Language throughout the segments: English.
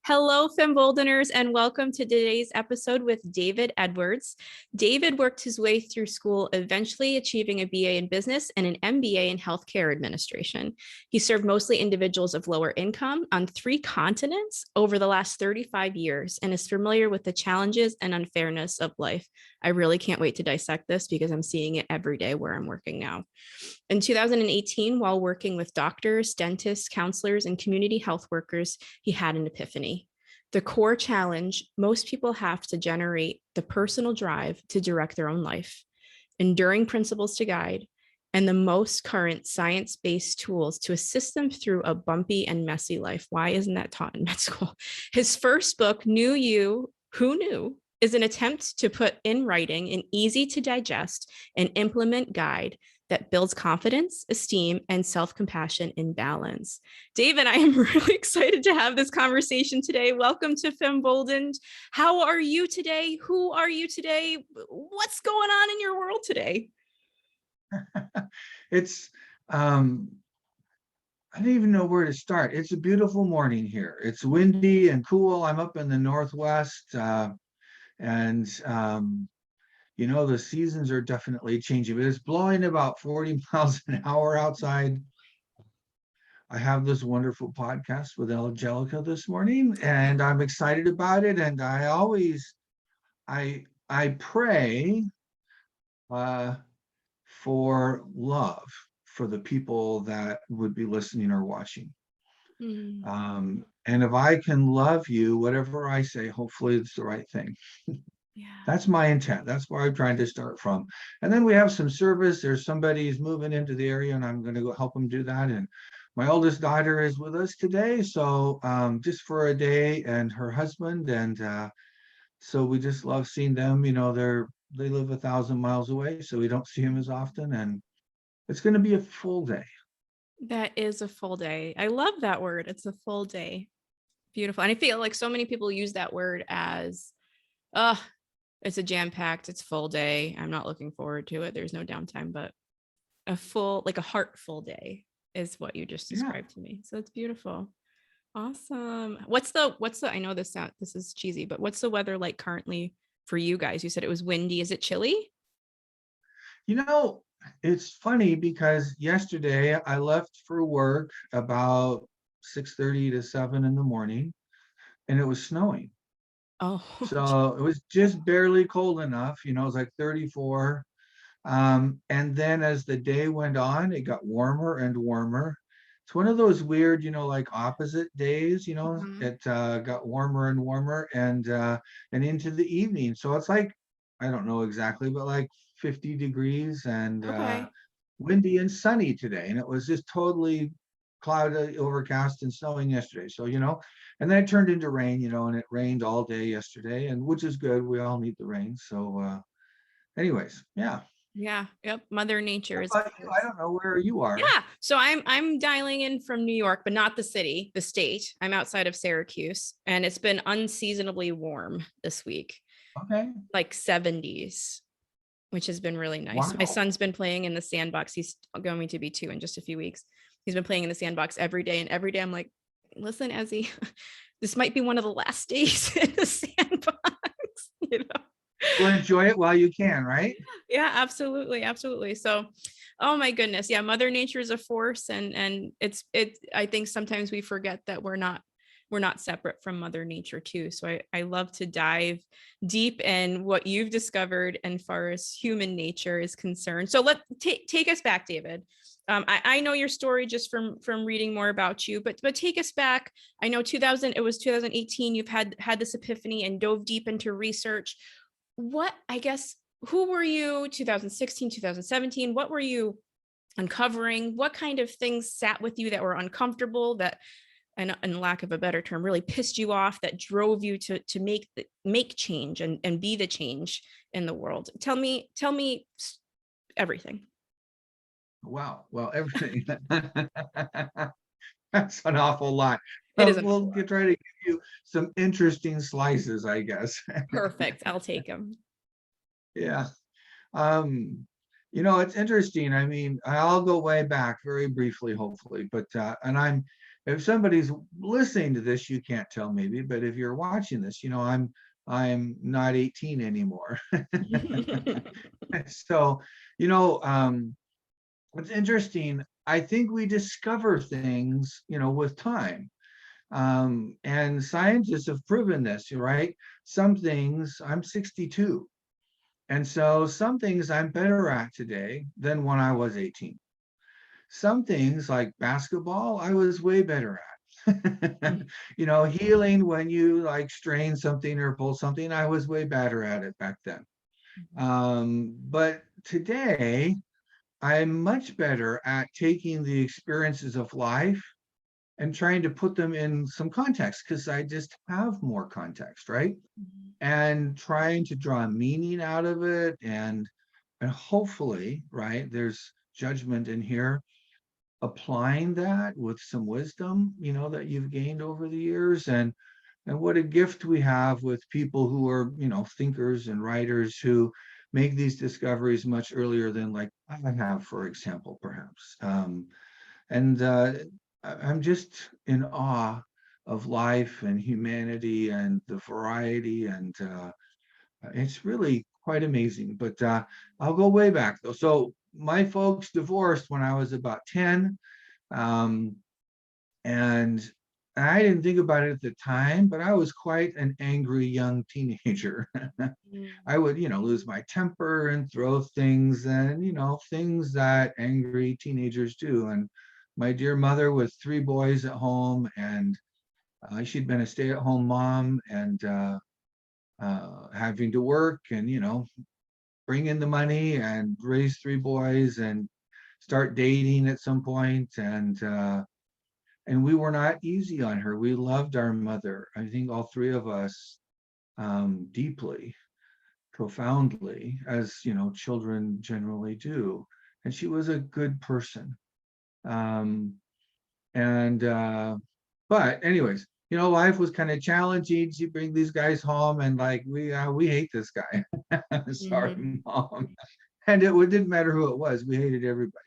Hello, Femboldeners, and welcome to today's episode with David Edwards. David worked his way through school, eventually achieving a BA in business and an MBA in healthcare administration. He served mostly individuals of lower income on 3 continents over the last 35 years and is familiar with the challenges and unfairness of life. I really can't wait to dissect this because I'm seeing it every day where I'm working now. In 2018, while working with doctors, dentists, counselors, and community health workers, he had an epiphany. The core challenge: most people have to generate the personal drive to direct their own life, enduring principles to guide, and the most current science-based tools to assist them through a bumpy and messy life. Why isn't that taught in med school? His first book, Knew You, Who Knew, is an attempt to put in writing an easy to digest and implement guide that builds confidence, esteem, and self-compassion in balance. David, I am really excited to have this conversation today. Welcome to Femboldened. How are you today? Who are you today? What's going on in your world today? It's, I don't even know where to start. It's a beautiful morning here. It's windy and cool. I'm up in the Northwest, and the seasons are definitely changing, but it's blowing about 40 miles an hour outside. I have this wonderful podcast with Angelica this morning, and I'm excited about it. And I pray for love for the people that would be listening or watching. And if I can love you, whatever I say, hopefully it's the right thing. Yeah. That's my intent. That's where I'm trying to start from. And then we have some service. There's somebody who's moving into the area, and I'm going to go help them do that. And my oldest daughter is with us today, so just for a day, and her husband. And so we just love seeing them. They live 1,000 miles away, so we don't see them as often. And it's going to be a full day. That is a full day. I love that word. It's a full day. Beautiful. And I feel like so many people use that word as, it's a jam-packed, it's full day. I'm not looking forward to it. There's no downtime, but a heartful day is what you just described to me. So it's beautiful. Awesome. What's the, I know this is cheesy, but what's the weather like currently for you guys? You said it was windy. Is it chilly? It's funny because yesterday I left for work about 6:30 to 7 in the morning, and it was snowing. Oh, so it was just barely cold enough. It was like 34. And then as the day went on, it got warmer and warmer. It's one of those weird, like opposite days. It got warmer and warmer, and into the evening. So it's like, I don't know exactly, but like 50 degrees and okay. windy and sunny today. And it was just totally cloudy, overcast, and snowing yesterday. So, and then it turned into rain, and it rained all day yesterday, and which is good. We all need the rain. So anyways, yeah. Yeah. Yep. Mother Nature is. I don't know where you are. Yeah. So I'm dialing in from New York, but not the city, the state. I'm outside of Syracuse, and it's been unseasonably warm this week. Okay. Like 70s, which has been really nice. Wow. My son's been playing in the sandbox. He's going to be 2 in just a few weeks. He's been playing in the sandbox every day. And every day I'm like, listen, Ezzy, this might be one of the last days in the sandbox, Well, enjoy it while you can, right? Yeah, absolutely. Absolutely. So, oh my goodness. Yeah. Mother Nature is a force. And I think sometimes we forget that we're not separate from Mother Nature too. So I love to dive deep in what you've discovered as far as human nature is concerned. So take us back, David. I know your story just from reading more about you, but take us back. I know it was 2018. You've had this epiphany and dove deep into research. Who were you 2016, 2017? What were you uncovering? What kind of things sat with you that were uncomfortable, that, and in lack of a better term, really pissed you off, that drove you to make change and be the change in the world? Tell me everything. Wow. Well, everything. That's an awful lot. It is. We'll try to give you some interesting slices, I guess. Perfect. I'll take them. Yeah. It's interesting. I mean, I'll go way back very briefly, hopefully, but and if somebody's listening to this, you can't tell maybe, but if you're watching this, I'm not 18 anymore. So, it's interesting. I think we discover things, with time. And scientists have proven this, right? Some things, I'm 62. And so some things I'm better at today than when I was 18. Some things like basketball, I was way better at. Healing when you like strain something or pull something, I was way better at it back then. But today, I'm much better at taking the experiences of life and trying to put them in some context because I just have more context, right? And trying to draw meaning out of it and hopefully, right, there's judgment in here, applying that with some wisdom, that you've gained over the years. And what a gift we have with people who are, thinkers and writers who make these discoveries much earlier than like I have, for example, perhaps. And I'm just in awe of life and humanity and the variety, and it's really quite amazing. But I'll go way back though. So my folks divorced when I was about 10. Um, and I didn't think about it at the time, but I was quite an angry young teenager. I would, lose my temper and throw things and, things that angry teenagers do. And my dear mother with 3 boys at home, and she'd been a stay-at-home mom and having to work and, bring in the money and raise 3 boys and start dating at some point. And we were not easy on her. We loved our mother. I think all 3 of us deeply, profoundly, as children generally do. And she was a good person. Um, and but anyways, life was kind of challenging. She bring these guys home, and like we hate this guy. Sorry, mom. And it didn't matter who it was. We hated everybody.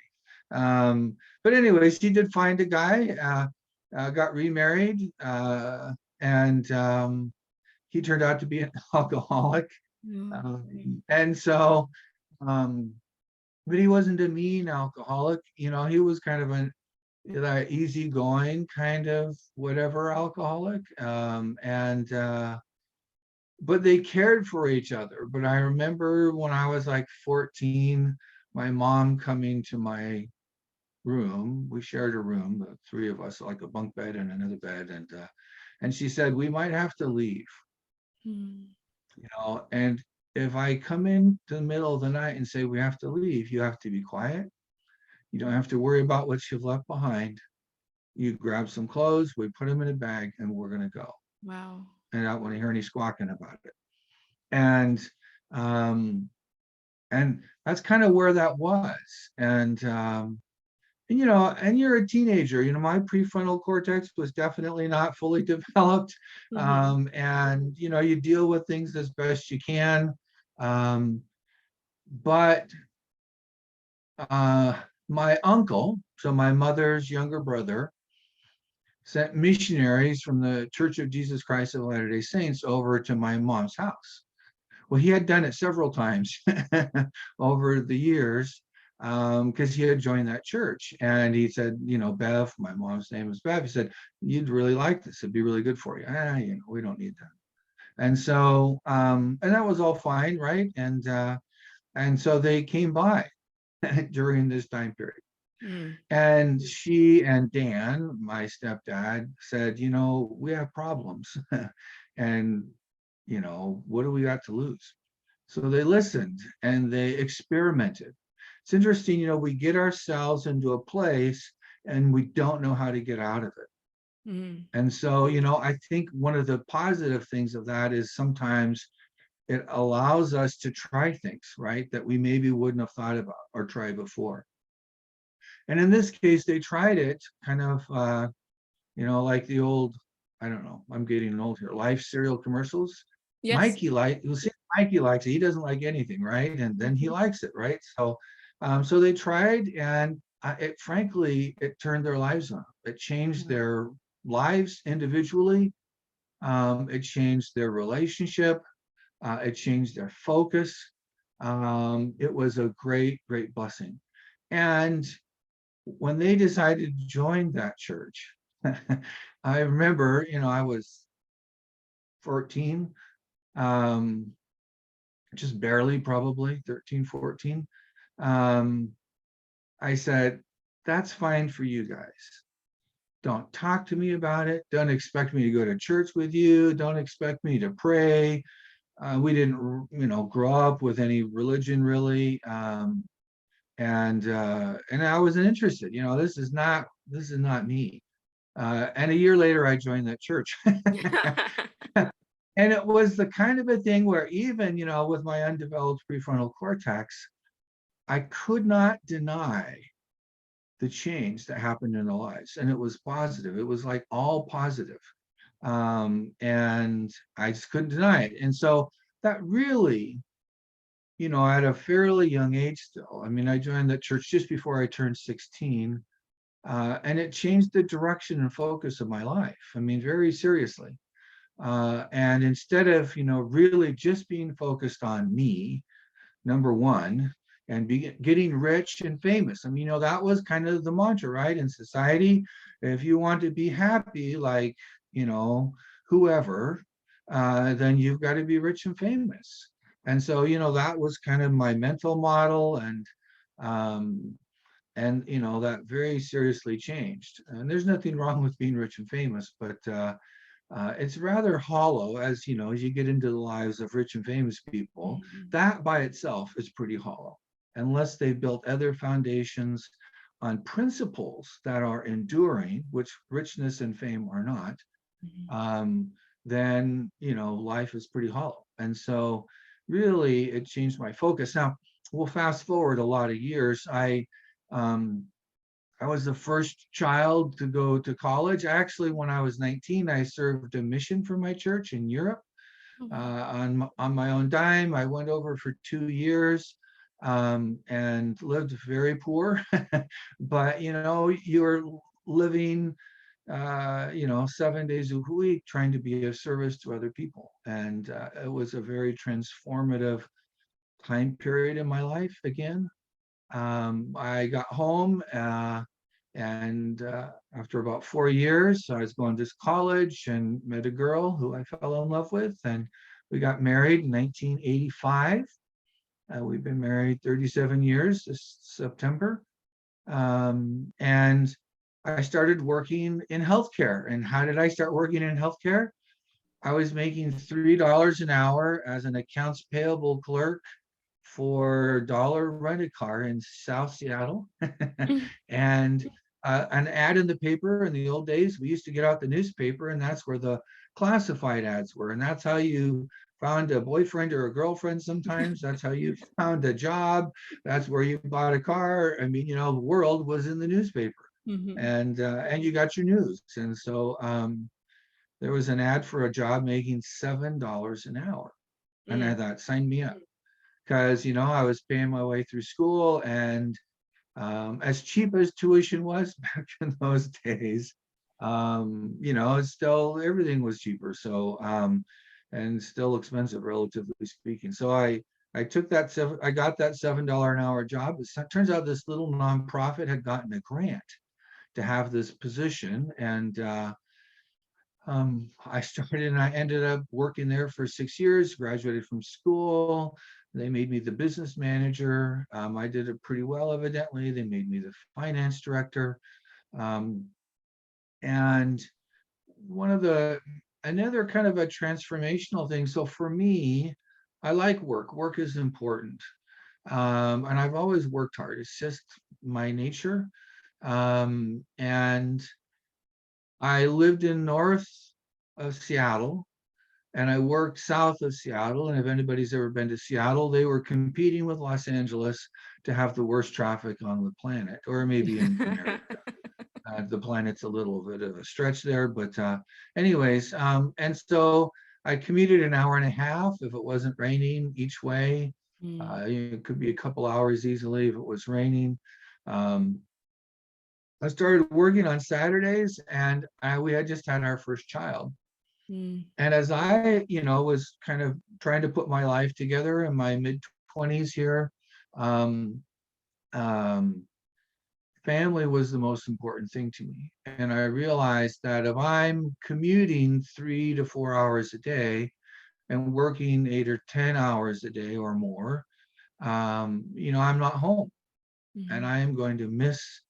But anyway, she did find a guy, got remarried, and he turned out to be an alcoholic. And so, but he wasn't a mean alcoholic. He was kind of an easygoing kind of whatever alcoholic. But they cared for each other. But I remember when I was like 14, my mom coming to my room. We shared a room, the 3 of us, like a bunk bed and another bed, and she said, we might have to leave. And if I come in to the middle of the night and say we have to leave, you have to be quiet. You don't have to worry about what you've left behind. You grab some clothes, we put them in a bag, and we're going to go. Wow. And I don't want to hear any squawking about it. And that's kind of where that was. And you're a teenager. My prefrontal cortex was definitely not fully developed. And you deal with things as best you can. But my uncle, so my mother's younger brother, sent missionaries from the Church of Jesus Christ of Latter-day Saints over to my mom's house. Well, he had done it several times over the years, because he had joined that church. And he said, Bev, my mom's name is Bev. He said, you'd really like this. It'd be really good for you. We don't need that. And so, and that was all fine, right? And so they came by during this time period. And she and Dan, my stepdad, said, we have problems. And, what do we got to lose? So they listened and they experimented. It's interesting, we get ourselves into a place and we don't know how to get out of it. And so, I think one of the positive things of that is sometimes it allows us to try things, right, that we maybe wouldn't have thought about or tried before. And in this case, they tried it kind of, like the old, I don't know, I'm getting old here, Life cereal commercials. Yes. You'll see Mikey likes it. He doesn't like anything, right? And then he likes it, right? So they tried, and frankly, it turned their lives on. It changed their lives individually. It changed their relationship. It changed their focus. It was a great, great blessing. And when they decided to join that church, I remember, I was 14, um, just barely, probably 13, 14. Um, I said, that's fine for you guys. Don't talk to me about it. Don't expect me to go to church with you. Don't expect me to pray. We didn't, grow up with any religion really. And I wasn't interested. This is not me. And a year later, I joined that church. And it was the kind of a thing where even, with my undeveloped prefrontal cortex, I could not deny the change that happened in their lives. And it was positive. It was like all positive. And I just couldn't deny it. And so that really, at a fairly young age still, I mean, I joined that church just before I turned 16. And it changed the direction and focus of my life. I mean, very seriously. And instead of, really just being focused on me, number one, and getting rich and famous. I mean, that was kind of the mantra, right? In society, if you want to be happy, like, whoever, then you've got to be rich and famous. And so, that was kind of my mental model, um, that very seriously changed. And there's nothing wrong with being rich and famous, but it's rather hollow as you get into the lives of rich and famous people. That by itself is pretty hollow unless they've built other foundations on principles that are enduring, which richness and fame are not. Then life is pretty hollow. And so really it changed my focus. Now we'll fast forward a lot of years. I was the first child to go to college. Actually, when I was 19, I served a mission for my church in Europe on my own dime. I went over for 2 years and lived very poor. But, you're living, 7 days a week trying to be of service to other people. And it was a very transformative time period in my life again. I got home and after about 4 years, I was going to college and met a girl who I fell in love with, and we got married in 1985. We've been married 37 years this September. And I started working in healthcare. And how did I start working in healthcare? I was making $3 an hour as an accounts payable clerk for dollar rent-a-car in South Seattle. And an ad in the paper in the old days, we used to get out the newspaper, and that's where the classified ads were. And that's how you found a boyfriend or a girlfriend sometimes. That's how you found a job. That's where you bought a car. I mean, the world was in the newspaper. And you got your news. And so there was an ad for a job making $7 an hour. And I thought, sign me up. Because I was paying my way through school, and as cheap as tuition was back in those days, still everything was cheaper. So and still expensive, relatively speaking. So I took I got that $7 an hour job. It turns out this little nonprofit had gotten a grant to have this position, and I started and I ended up working there for 6 years, graduated from school. They made me the business manager. I did it pretty well, evidently. They made me the finance director. And another kind of a transformational thing. So for me, I like work. Work is important. And I've always worked hard. It's just my nature. And I lived in north of Seattle, and I worked south of Seattle. And if anybody's ever been to Seattle, they were competing with Los Angeles to have the worst traffic on the planet, or maybe in America. The planet's a little bit of a stretch there, but anyways, and so I commuted an hour and a half if it wasn't raining each way. It could be a couple hours easily if it was raining. I started working on Saturdays, and we had just had our first child. Mm. And as I, was kind of trying to put my life together in my mid 20s here, um, um, family was the most important thing to me. And I realized that if I'm commuting 3 to 4 hours a day and working 8 or 10 hours a day or more, I'm not home, and Mhm. I am going to miss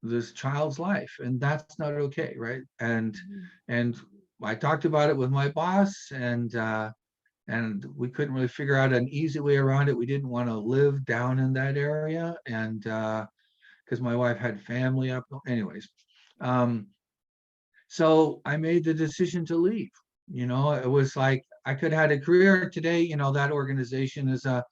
this child's life, and that's not okay, right? Mhm. And I talked about it with my boss, and we couldn't really figure out an easy way around it. We didn't want to live down in that area, and because my wife had family up, anyways. Um, so I made the decision to leave. It was like I could have had a career today. That organization is a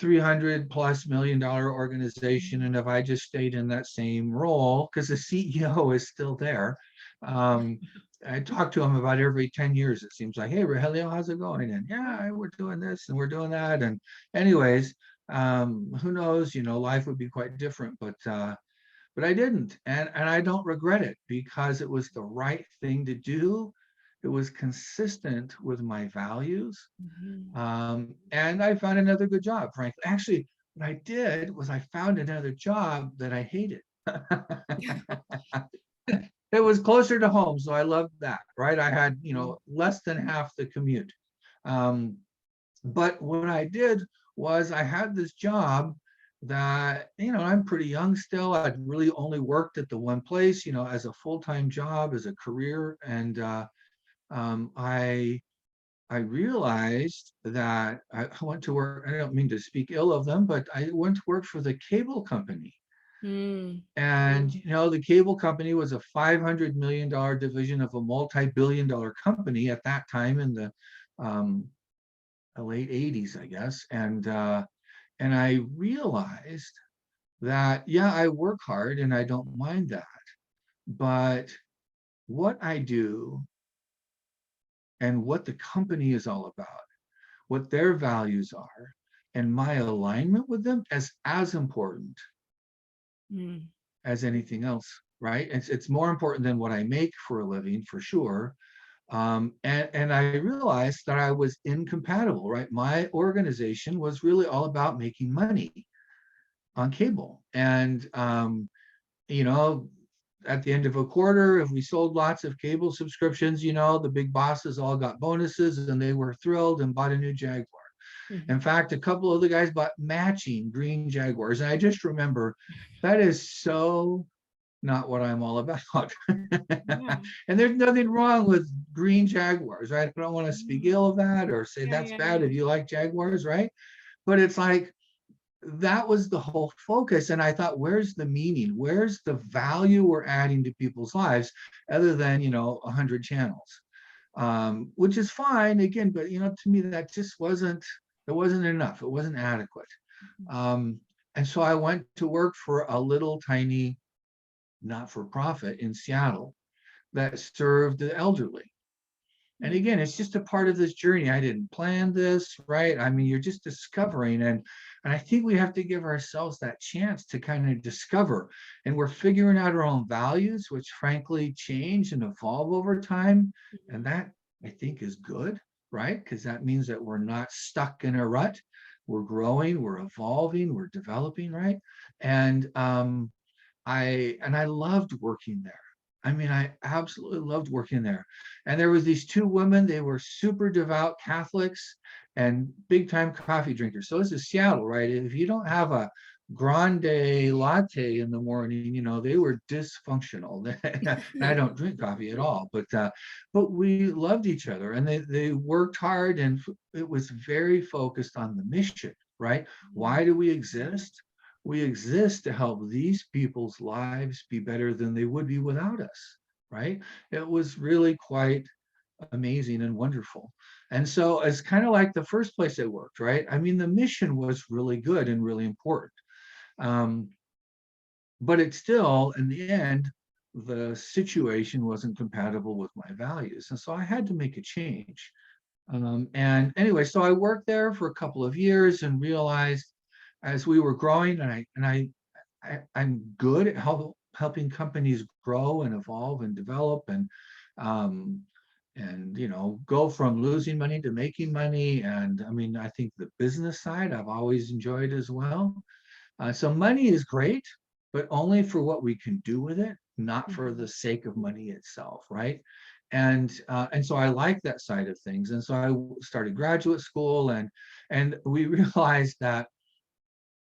$300+ million organization. And if I just stayed in that same role, because the CEO is still there, um, I talk to him about every 10 years. It seems like, hey, Rogelio, how's it going? And yeah, we're doing this and we're doing that. And anyways, who knows, life would be quite different, but I didn't. And I don't regret it because it was the right thing to do. It was consistent with my values. Mhm. And I found another good job, frankly. Actually, what I did was I found another job that I hated. It was closer to home, so I loved that, right? I had, less than half the commute. Um, but what I did was I had this job that, I'm pretty young still. I'd really only worked at the one place, as a full-time job, as a career. And I realized that I went to work. I don't mean to speak ill of them, but I went to work for the cable company. Mm. And, the cable company was a $500 million division of a multi-billion-dollar company at that time in um, the late 80s, I guess. And I realized that, yeah, I work hard and I don't mind that. But what I do and what the company is all about, what their values are, and my alignment with them as important Mm. as anything else, right? It's more important than what I make for a living, for sure. And I realized that I was incompatible, right? My organization was really all about making money on cable. And, you know, at the end of a quarter, if we sold lots of cable subscriptions, the big bosses all got bonuses and they were thrilled and bought a new Jaguar. In Mhm. fact, a couple of the guys bought matching green Jaguars. And I just remember that is so not what I'm all about. Yeah. And there's nothing wrong with green Jaguars, right? I don't want to speak Mhm. ill of that or say Yeah, that's yeah, bad yeah. if you like Jaguars, right? But it's like that was the whole focus. And I thought, where's the meaning? Where's the value we're adding to people's lives other than, 100 channels? Which is fine again, but to me that just it wasn't enough. It wasn't adequate. Um, and so I went to work for a little tiny not-for-profit in Seattle that served the elderly. And Mm. again, it's just a part of this journey. I didn't plan this, right? I mean, you're just discovering, and I think we have to give ourselves that chance to kind of discover. And we're figuring out our own values, which frankly change and evolve over time. And Mhm. that I think is good, right? Because that means that we're not stuck in a rut. We're growing, we're evolving, we're developing, right? And I loved working there. I mean, I absolutely loved working there. And there was these two women, they were super devout Catholics and big time coffee drinkers. So this is Seattle, right? If you don't have a grande latte in the morning, they were dysfunctional. And I don't drink coffee at all, but we loved each other and they worked hard, and it was very focused on the mission, right? Why do we exist? We exist to help these people's lives be better than they would be without us, right? It was really quite amazing and wonderful. And so it's kind of like the first place I worked, right? I mean, the mission was really good and really important. Um, but it's still, in the end, the situation wasn't compatible with my values. And so I had to make a change. And anyway, so I worked there for a couple of years and realized as we were growing, and I I'm good at helping companies grow and evolve and develop um, and go from losing money to making money. And I mean, I think the business side I've always enjoyed as well. So money is great, but only for what we can do with it, not for Mhm. the sake of money itself, right? And so I like that side of things. And so I started graduate school, and we realized that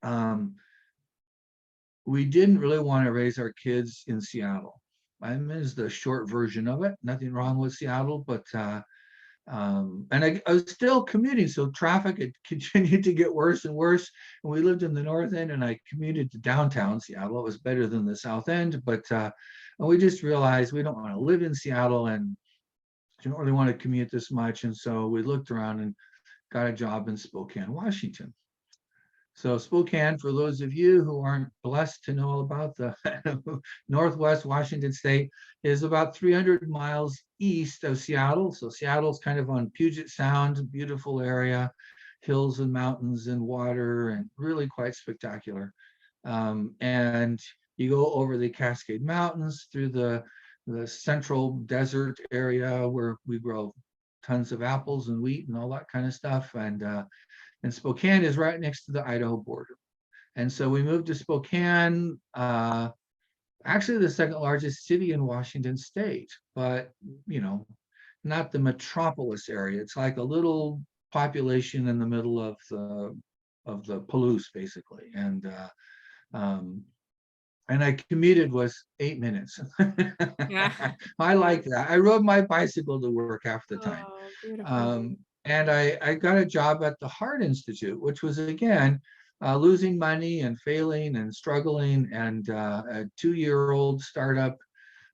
um, we didn't really want to raise our kids in Seattle. I mean, is the short version of it. Nothing wrong with Seattle, but and I was still commuting, so traffic had continued to get worse and worse. And we lived in the north end, and I commuted to downtown Seattle. It was better than the south end, but and we just realized we don't want to live in Seattle and don't really want to commute this much. And so we looked around and got a job in Spokane, Washington. So Spokane, for those of you who aren't blessed to know about the Northwest Washington State, is about 300 miles east of Seattle. So Seattle's kind of on Puget Sound, beautiful area, hills and mountains and water, and really quite spectacular. And you go over the Cascade Mountains through the central desert area where we grow tons of apples and wheat and all that kind of stuff. And Spokane is right next to the Idaho border. And so we moved to Spokane, actually the second largest city in Washington state, but you know, not the metropolis area. It's like a little population in the middle of the Palouse, basically. Um, and I commuted was 8 minutes. Yeah. I like that. I rode my bicycle to work half the time. Oh, beautiful. Um, and I got a job at the Heart Institute, which was again losing money and failing and struggling, and a 2-year-old startup.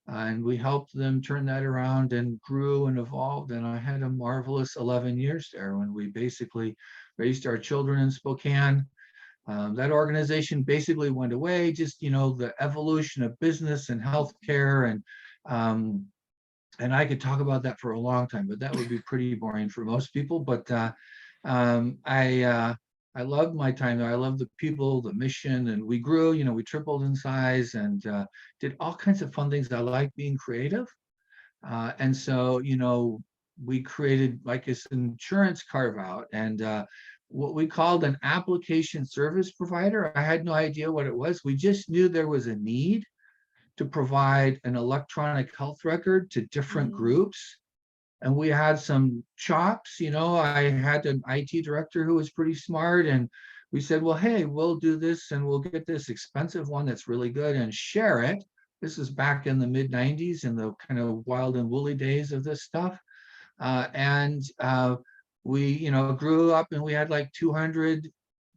And we helped them turn that around and grew and evolved. And I had a marvelous 11 years there when we basically raised our children in Spokane. That organization basically went away, just the evolution of business and healthcare, um, and I could talk about that for a long time, but that would be pretty boring for most people. But um, I uh, I loved my time there. I loved the people, the mission, and we grew. We tripled in size and did all kinds of fun things. I like being creative, and so we created like this insurance carve out and. What we called an application service provider. I had no idea what it was. We just knew there was a need to provide an electronic health record to different Mhm. groups. And we had some chops. I had an IT director who was pretty smart. And we said, well, hey, we'll do this and we'll get this expensive one that's really good and share it. This is back in the mid 90s in the kind of wild and woolly days of this stuff. And we, grew up and we had like 200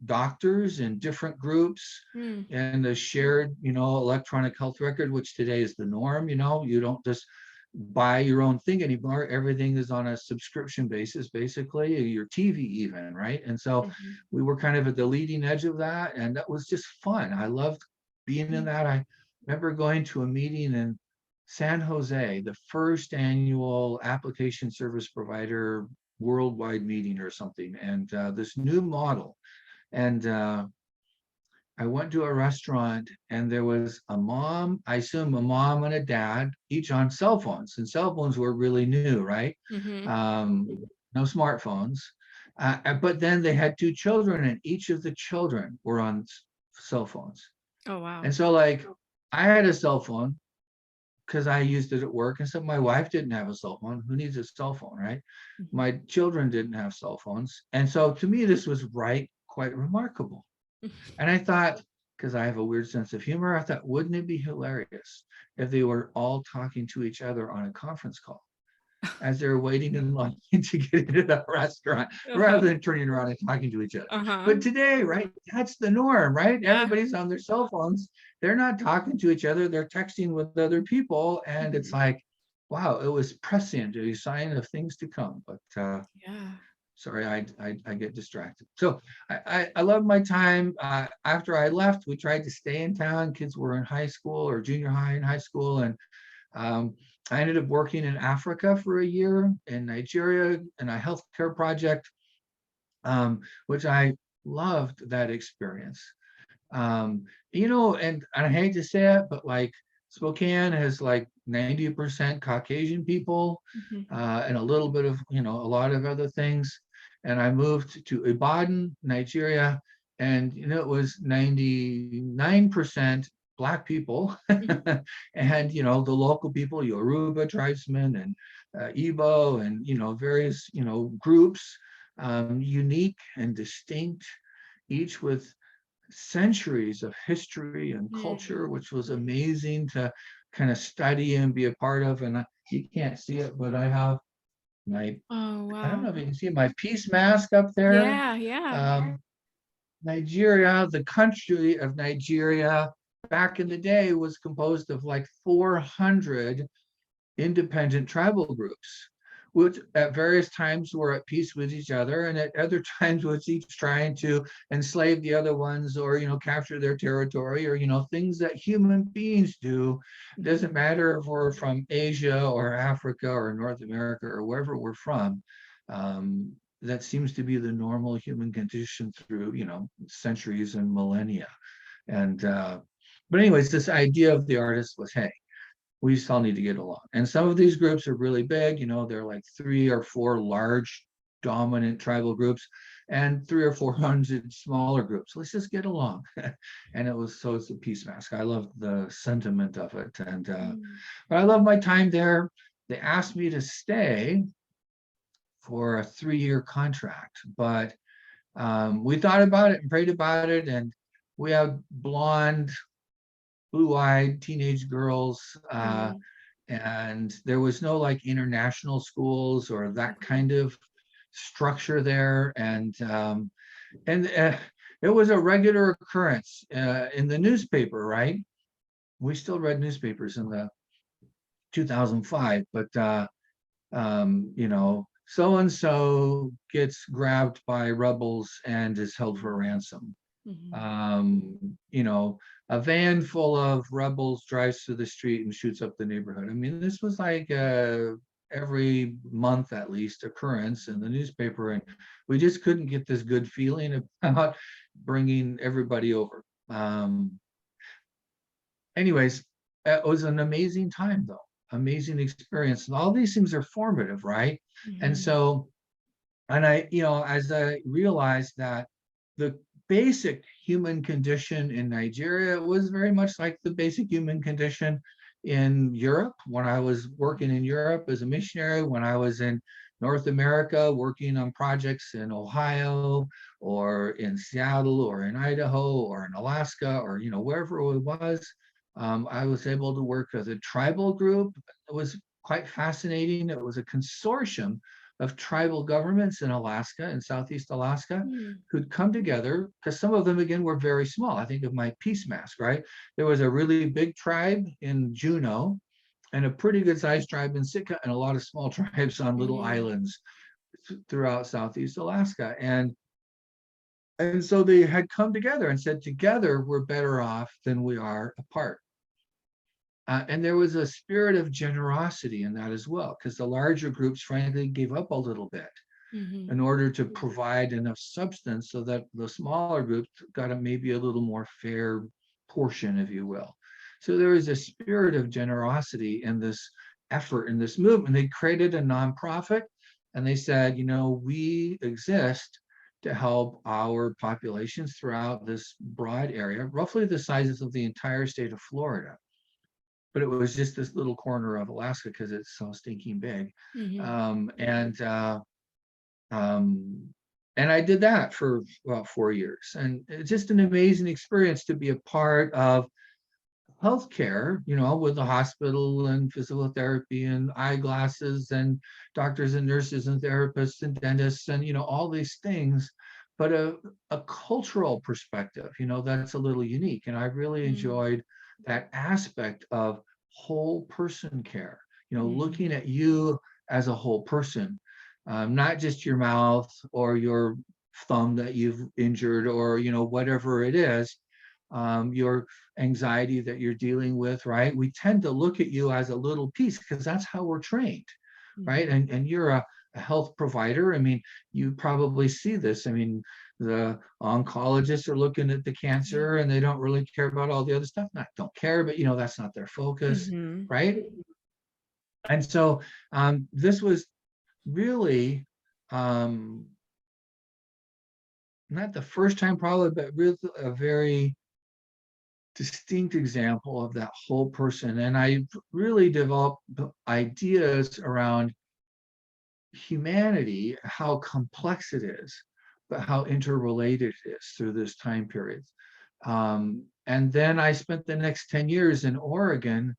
doctors in different groups Mm. and a shared, electronic health record, which today is the norm. You don't just buy your own thing anymore. Everything is on a subscription basis, basically, your TV even, right? And so Mhm. we were kind of at the leading edge of that. And that was just fun. I loved being in Mm. that. I remember going to a meeting in San Jose, the first annual application service provider worldwide meeting or something, and this new model. And I went to a restaurant and there was a mom, I assume a mom and a dad, each on cell phones. And cell phones were really new, right? Mhm. Um, no smartphones. But then they had 2 children, and each of the children were on cell phones. Oh, wow. And so, like, I had a cell phone because I used it at work. And so my wife didn't have a cell phone. Who needs a cell phone, right? Mhm. My children didn't have cell phones. And so to me, this was quite remarkable. And I thought, because I have a weird sense of humor, I thought, wouldn't it be hilarious if they were all talking to each other on a conference call as they're waiting in line to get into the restaurant Uh-huh. rather than turning around and talking to each other. Uh-huh. But today, right, that's the norm, right? Yeah. Everybody's on their cell phones. They're not talking to each other, they're texting with other people. And it's Mhm. like, wow, it was prescient, a sign of things to come. But Yeah. sorry, I get distracted. So I love my time. After I left, we tried to stay in town. Kids were in high school or junior high and high school, and um, I ended up working in Africa for a year in Nigeria in a healthcare project, which I loved that experience. And I hate to say it, but like Spokane has like 90% Caucasian people, Mhm. and a little bit of, a lot of other things. And I moved to Ibadan, Nigeria, and it was 99% Black people, and the local people, Yoruba tribesmen and Igbo, and various groups, unique and distinct, each with centuries of history and culture, which was amazing to kind of study and be a part of. And you can't see it, but I have my, Oh, I don't know wow. if you can see my peace mask up there. Yeah, yeah. Um, Nigeria, the country of Nigeria back in the day was composed of like 400 independent tribal groups, which at various times were at peace with each other, and at other times was each trying to enslave the other ones, or capture their territory, or things that human beings do. It doesn't matter if we're from Asia or Africa or North America or wherever we're from. That seems to be the normal human condition through centuries and millennia. And but anyways, this idea of the artist was, hey, we just all need to get along. And some of these groups are really big, they're like 3 or 4 large dominant tribal groups and 3 or 400 smaller groups. Let's just get along. And it's a peace mask. I love the sentiment of it. And but I love my time there. They asked me to stay for a 3-year contract, but we thought about it and prayed about it. And we have blonde, blue-eyed teenage girls, and there was no like international schools or that kind of structure there. And it was a regular occurrence in the newspaper, right? We still read newspapers in the 2005, but so and so gets grabbed by rebels and is held for ransom. A van full of rebels drives through the street and shoots up the neighborhood. I mean, this was like every month at least occurrence in the newspaper, and we just couldn't get this good feeling about bringing everybody over. Anyways, it was an amazing time, though, amazing experience, and all these things are formative, right? And so, and as I realized that the basic human condition in Nigeria was very much like the basic human condition in Europe. When I was working in Europe as a missionary, when I was in North America working on projects in Ohio or in Seattle or in Idaho or in Alaska or wherever it was, I was able to work with a tribal group. It was quite fascinating. It was a consortium of tribal governments in Alaska and Southeast Alaska who'd come together, because some of them, again, were very small. I think of my peace mask, right? There was a really big tribe in Juneau and a pretty good sized tribe in Sitka, and a lot of small tribes on little islands throughout Southeast Alaska. And so they had come together and said, together we're better off than we are apart. And there was a spirit of generosity in that as well, because the larger groups, frankly, gave up a little bit in order to provide enough substance so that the smaller groups got maybe a little more fair portion, if you will. So there was a spirit of generosity in this effort, in this movement. They created a nonprofit, and they said, we exist to help our populations throughout this broad area, roughly the sizes of the entire state of Florida. But it was just this little corner of Alaska because it's so stinking big. And I did that for about 4 years. And it's just an amazing experience to be a part of healthcare, with the hospital and physical therapy and eyeglasses and doctors and nurses and therapists and dentists and, all these things. But a cultural perspective, that's a little unique. And I really enjoyed that aspect of whole person care, looking at you as a whole person, not just your mouth or your thumb that you've injured or, whatever it is, your anxiety that you're dealing with, right? We tend to look at you as a little piece because that's how we're trained, right? And you're a a health provider, I mean, you probably see this. I mean, the oncologists are looking at the cancer and they don't really care about all the other stuff. Not don't care, but that's not their focus, Mm-hmm. right? And so this was really um, not the first time probably, but really a very distinct example of that whole person. And I really developed ideas around humanity, how complex it is, but how interrelated it is through this time period. And then I spent the next 10 years in Oregon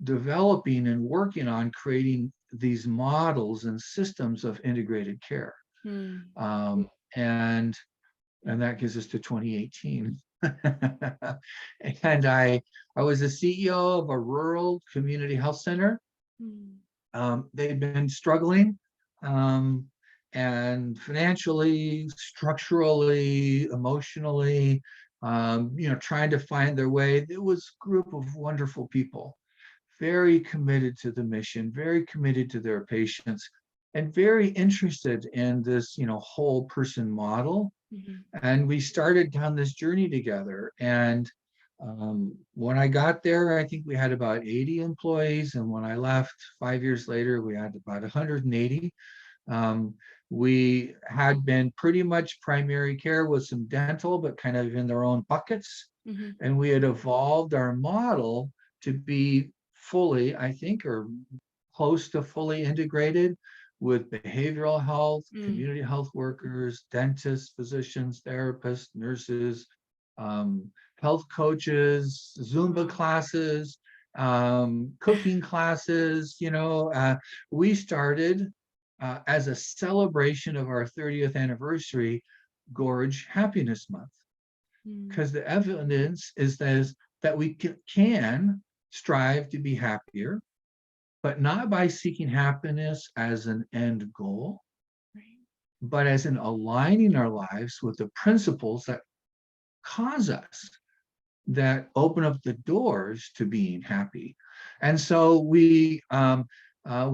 developing and working on creating these models and systems of integrated care. Mm. Um, and and that gives us to 2018. And I was the CEO of a rural community health center. Mm. They'd been struggling, and financially, structurally, emotionally, trying to find their way. It was a group of wonderful people, very committed to the mission, very committed to their patients, and very interested in this, whole person model. Mm-hmm. And we started down this journey together. And when I got there, I think we had about 80 employees. And when I left 5 years later, we had about 180. Um, we had been pretty much primary care with some dental, but kind of in their own buckets. Mm-hmm. And we had evolved our model to be fully, I think, or close to fully integrated with behavioral health, Mm. community health workers, dentists, physicians, therapists, nurses, health coaches, Zumba classes, cooking classes. We started as a celebration of our 30th anniversary, Gorge Happiness Month, Mm. because the evidence is that we can strive to be happier, but not by seeking happiness as an end goal, Right. but as in aligning our lives with the principles that cause us, that open up the doors to being happy. And so we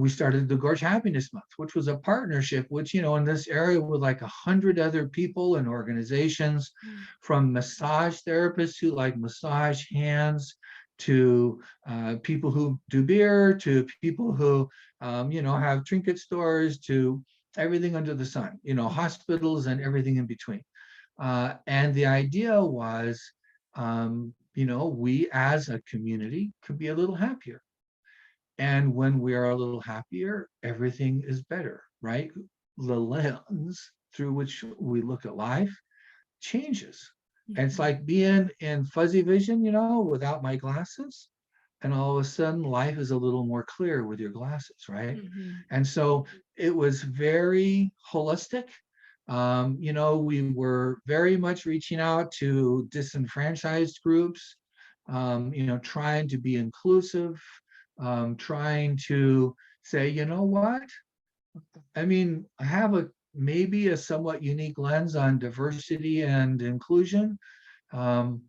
started the Gorge Happiness Month, which was a partnership, which, in this area with like 100 other people and organizations, Mm. from massage therapists who like massage hands, to people who do beer, to people who, have trinket stores, to everything under the sun, hospitals and everything in between. And the idea was, we as a community could be a little happier. And when we are a little happier, everything is better, right? The lens through which we look at life changes. And it's Mm-hmm. like being in fuzzy vision, without my glasses. And all of a sudden, life is a little more clear with your glasses, right? Mm-hmm. And so it was very holistic. We were very much reaching out to disenfranchised groups, trying to be inclusive, trying to say, you know what? I mean, I have maybe a somewhat unique lens on diversity and inclusion, um,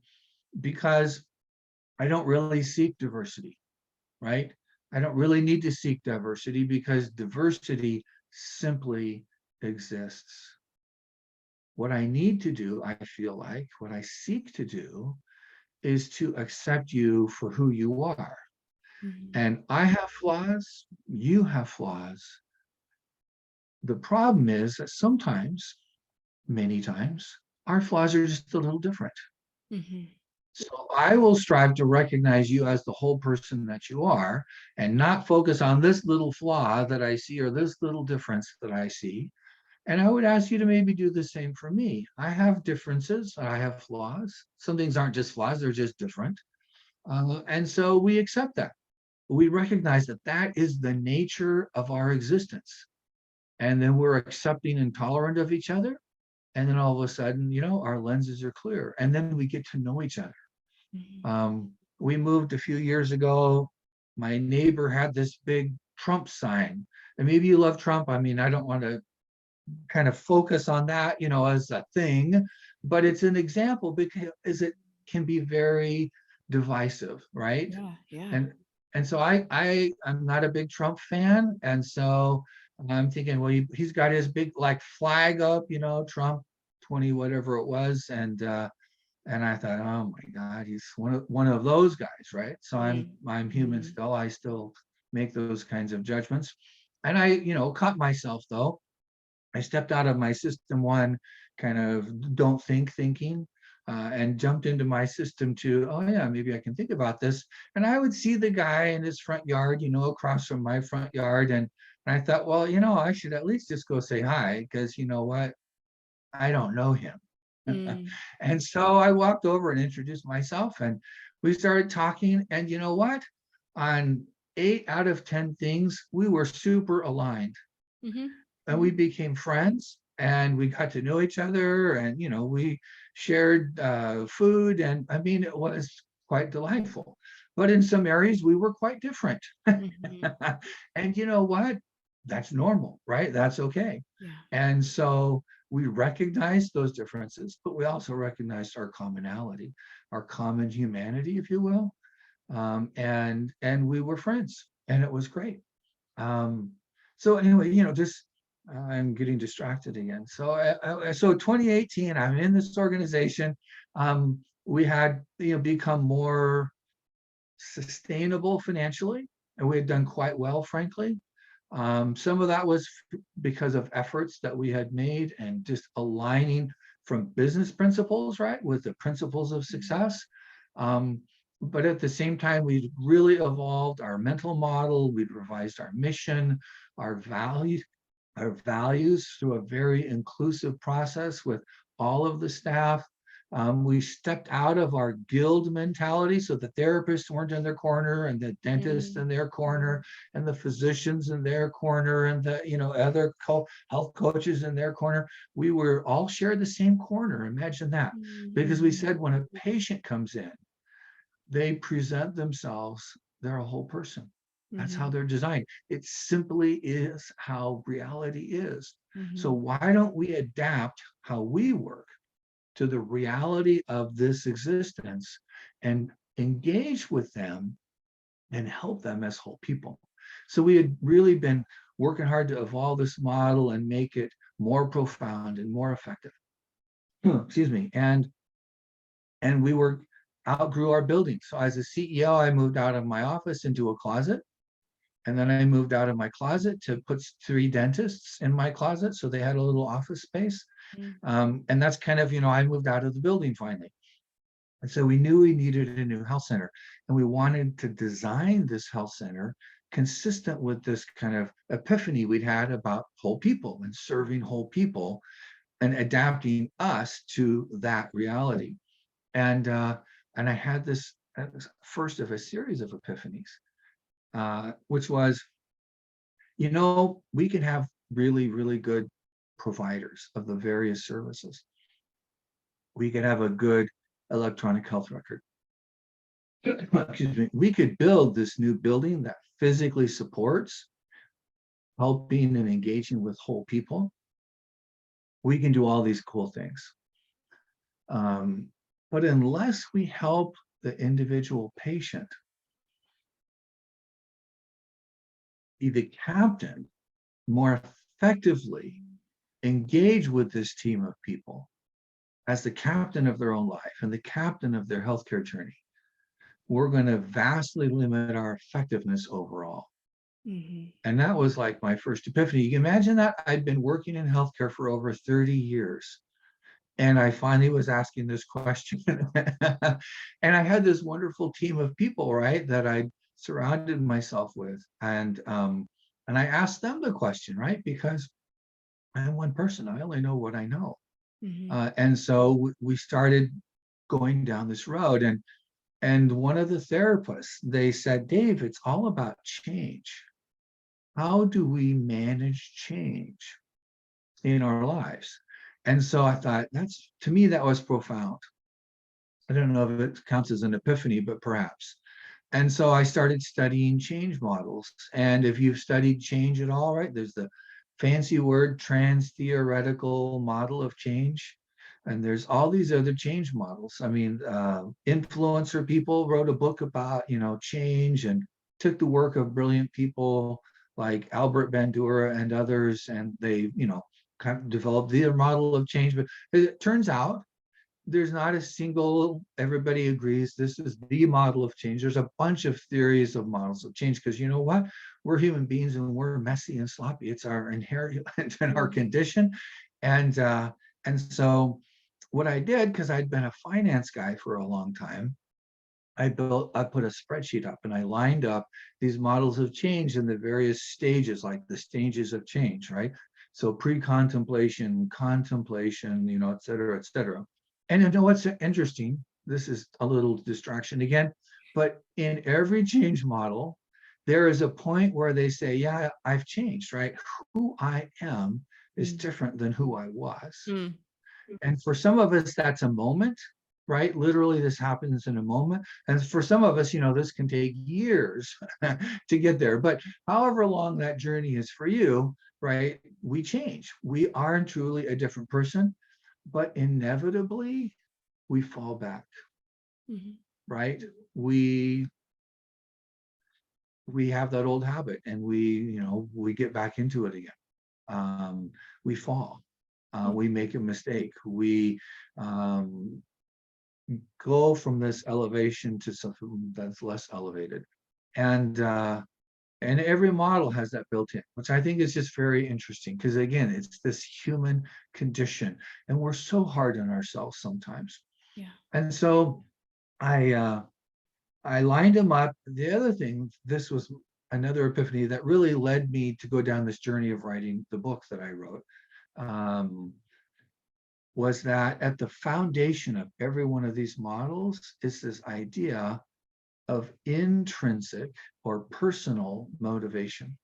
because I don't really seek diversity, right? I don't really need to seek diversity because diversity simply exists. What I need to do, I feel like, what I seek to do is to accept you for who you are. Mm-hmm. And I have flaws, you have flaws. The problem is that sometimes, many times, our flaws are just a little different. Mm-hmm. So I will strive to recognize you as the whole person that you are, and not focus on this little flaw that I see or this little difference that I see. And I would ask you to maybe do the same for me. I have differences, I have flaws. Some things aren't just flaws, they're just different. And so we accept that. We recognize that that is the nature of our existence. And then we're accepting and tolerant of each other. And then all of a sudden, our lenses are clear. And then we get to know each other. Mm-hmm. We moved a few years ago. My neighbor had this big Trump sign. And maybe you love Trump. I mean, I don't want to kind of focus on that, as a thing, but it's an example because it can be very divisive, right? Yeah. Yeah. And so I'm not a big Trump fan, and so I'm thinking, well, he's got his big like flag up, Trump 20, whatever it was. And I thought, oh my God, he's one of those guys, right? So I'm human Mm-hmm. still. I still make those kinds of judgments. And I, caught myself though. I stepped out of my system one kind of don't think thinking, and jumped into my system two. Oh yeah, maybe I can think about this. And I would see the guy in his front yard, across from my front yard. And I thought, well, I should at least just go say hi, because you know what? I don't know him. Mm. And so I walked over and introduced myself, and we started talking. And you know what? On 8 out of 10 things, we were super aligned, Mm-hmm. and we became friends, and we got to know each other, and we shared food, and I mean, it was quite delightful. But in some areas, we were quite different. Mm-hmm. And you know what? That's normal, right? That's okay. Yeah. And so we recognized those differences, but we also recognized our commonality, our common humanity, if you will. And we were friends, and it was great. Um, so anyway, just I'm getting distracted again. So 2018, I'm in this organization. We had become more sustainable financially, and we had done quite well, frankly. Some of that was because of efforts that we had made, and just aligning from business principles, right, with the principles of success. Um, but at the same time, we really evolved our mental model. We'd revised our mission, our value, our values through a very inclusive process with all of the staff. We stepped out of our guild mentality, so the therapists weren't in their corner, and the dentists in their corner, and the physicians in their corner, and the other health coaches in their corner. We were all shared the same corner. Imagine that, because we Mm-hmm. said when a patient comes in, they present themselves, they're a whole person. That's how Mm-hmm. they're designed. It simply is how reality is. So Mm-hmm. why don't we adapt how we work to the reality of this existence, and engage with them and help them as whole people? So we had really been working hard to evolve this model and make it more profound and more effective. Excuse me. And we were outgrew our building. So as a CEO, I moved out of my office into a closet. And then I moved out of my closet to put 3 dentists in my closet, so they had a little office space. And that's kind of, I moved out of the building finally. And so we knew we needed a new health center. And we wanted to design this health center consistent with this kind of epiphany we'd had about whole people and serving whole people, and adapting us to that reality. And I had this first of a series of epiphanies, which was, we can have really, really good providers of the various services. We could have a good electronic health record. Excuse me. We could build this new building that physically supports helping and engaging with whole people. We can do all these cool things. But unless we help the individual patient be the captain, more effectively engage with this team of people as the captain of their own life and the captain of their healthcare journey, we're going to vastly limit our effectiveness overall. Mm-hmm. And that was like my first epiphany. You can imagine that. I'd been working in healthcare for over 30 years. And I finally was asking this question. And I had this wonderful team of people, right, that I surrounded myself with. And I asked them the question, right? Because I'm one person. I only know what I know. Mm-hmm. And so we started going down this road. And one of the therapists, they said, Dave, it's all about change. How do we manage change in our lives? And so I thought, to me, that was profound. I don't know if it counts as an epiphany, but perhaps. And so I started studying change models. And if you've studied change at all, right, there's the fancy word trans-theoretical model of change. And there's all these other change models. I mean, influencer people wrote a book about, change, and took the work of brilliant people like Albert Bandura and others, and they, kind of developed their model of change. But it turns out there's not a single, everybody agrees this is the model of change. There's a bunch of theories of models of change, because you know what? We're human beings and we're messy and sloppy. It's our inherent and our condition. And so what I did, because I'd been a finance guy for a long time, I put a spreadsheet up and I lined up these models of change in the various stages, like the stages of change, right? So pre-contemplation, contemplation, et cetera, et cetera. And you know what's interesting? This is a little distraction again, but in every change model, there is a point where they say, yeah, I've changed, right? Who I am is different than who I was. Mm. And for some of us, that's a moment, right? Literally, this happens in a moment. And for some of us, this can take years to get there. But however long that journey is for you, right? We change. We are truly a different person, but inevitably we fall back, right? We have that old habit, and we get back into it again. We fall. We make a mistake. We go from this elevation to something that's less elevated. And every model has that built in, which I think is just very interesting, because again, it's this human condition, and we're so hard on ourselves sometimes. Yeah. And so I lined them up. The other thing, this was another epiphany that really led me to go down this journey of writing the book that I wrote. Was that at the foundation of every one of these models is this idea of intrinsic or personal motivation.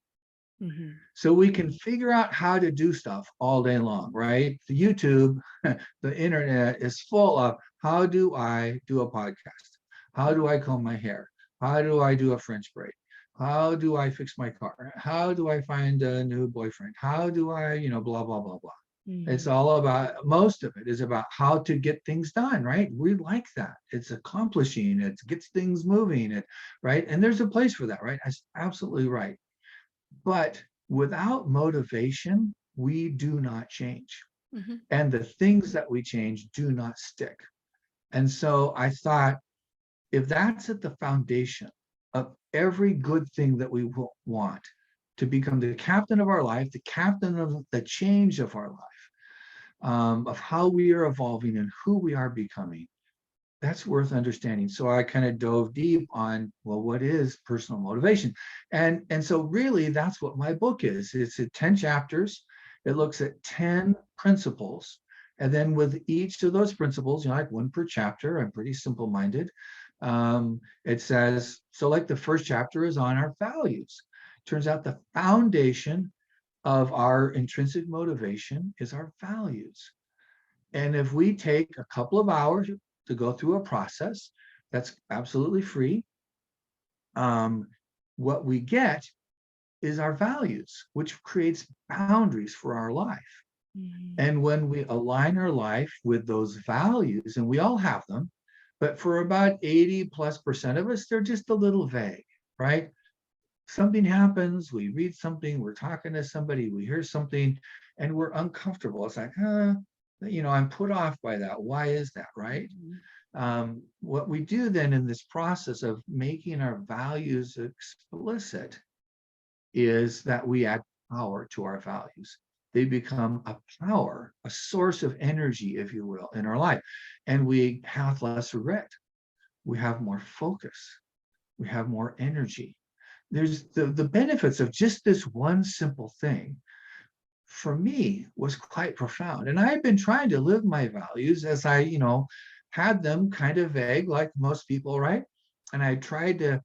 Mm-hmm. So we can figure out how to do stuff all day long, right? The YouTube, the internet is full of, how do I do a podcast? How do I comb my hair? How do I do a French braid? How do I fix my car? How do I find a new boyfriend? How do I, blah, blah, blah, blah. It's all about, most of it is about how to get things done, right? We like that. It's accomplishing, it gets things moving, right? And there's a place for that, right? That's absolutely right. But without motivation, we do not change. Mm-hmm. And the things that we change do not stick. And so I thought, if that's at the foundation of every good thing that we want, to become the captain of our life, the captain of the change of our life, of how we are evolving and who we are becoming, that's worth understanding. So I kind of dove deep on, well, what is personal motivation? And so really that's what my book is. It's 10 chapters. It looks at 10 principles. And then with each of those principles, like one per chapter, I'm pretty simple-minded. It says, so like the first chapter is on our values. Turns out the foundation of our intrinsic motivation is our values. And if we take a couple of hours to go through a process that's absolutely free, what we get is our values, which creates boundaries for our life. Mm-hmm. And when we align our life with those values, and we all have them, but for about 80+% of us, they're just a little vague, right? Something happens, we read something, we're talking to somebody, we hear something, and we're uncomfortable. It's like, I'm put off by that. Why is that, right? Mm-hmm. What we do then in this process of making our values explicit is that we add power to our values. They become a power, a source of energy, if you will, in our life. And we have less regret. We have more focus. We have more energy. There's the benefits of just this one simple thing, for me, was quite profound. And I've been trying to live my values as I, had them kind of vague, like most people, right? And I tried to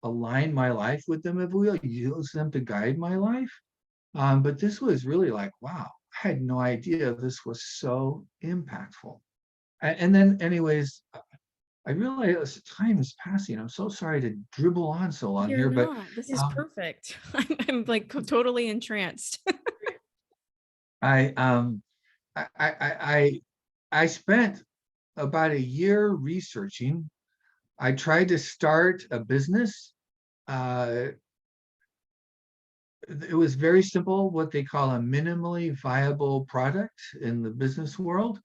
align my life with them, if we will, use them to guide my life. But this was really like, wow, I had no idea this was so impactful. And then anyways, I realize time is passing. I'm so sorry to dribble on so long here, but this is perfect. I'm like totally entranced. I spent about a year researching. I tried to start a business it was very simple, what they call a minimally viable product in the business world.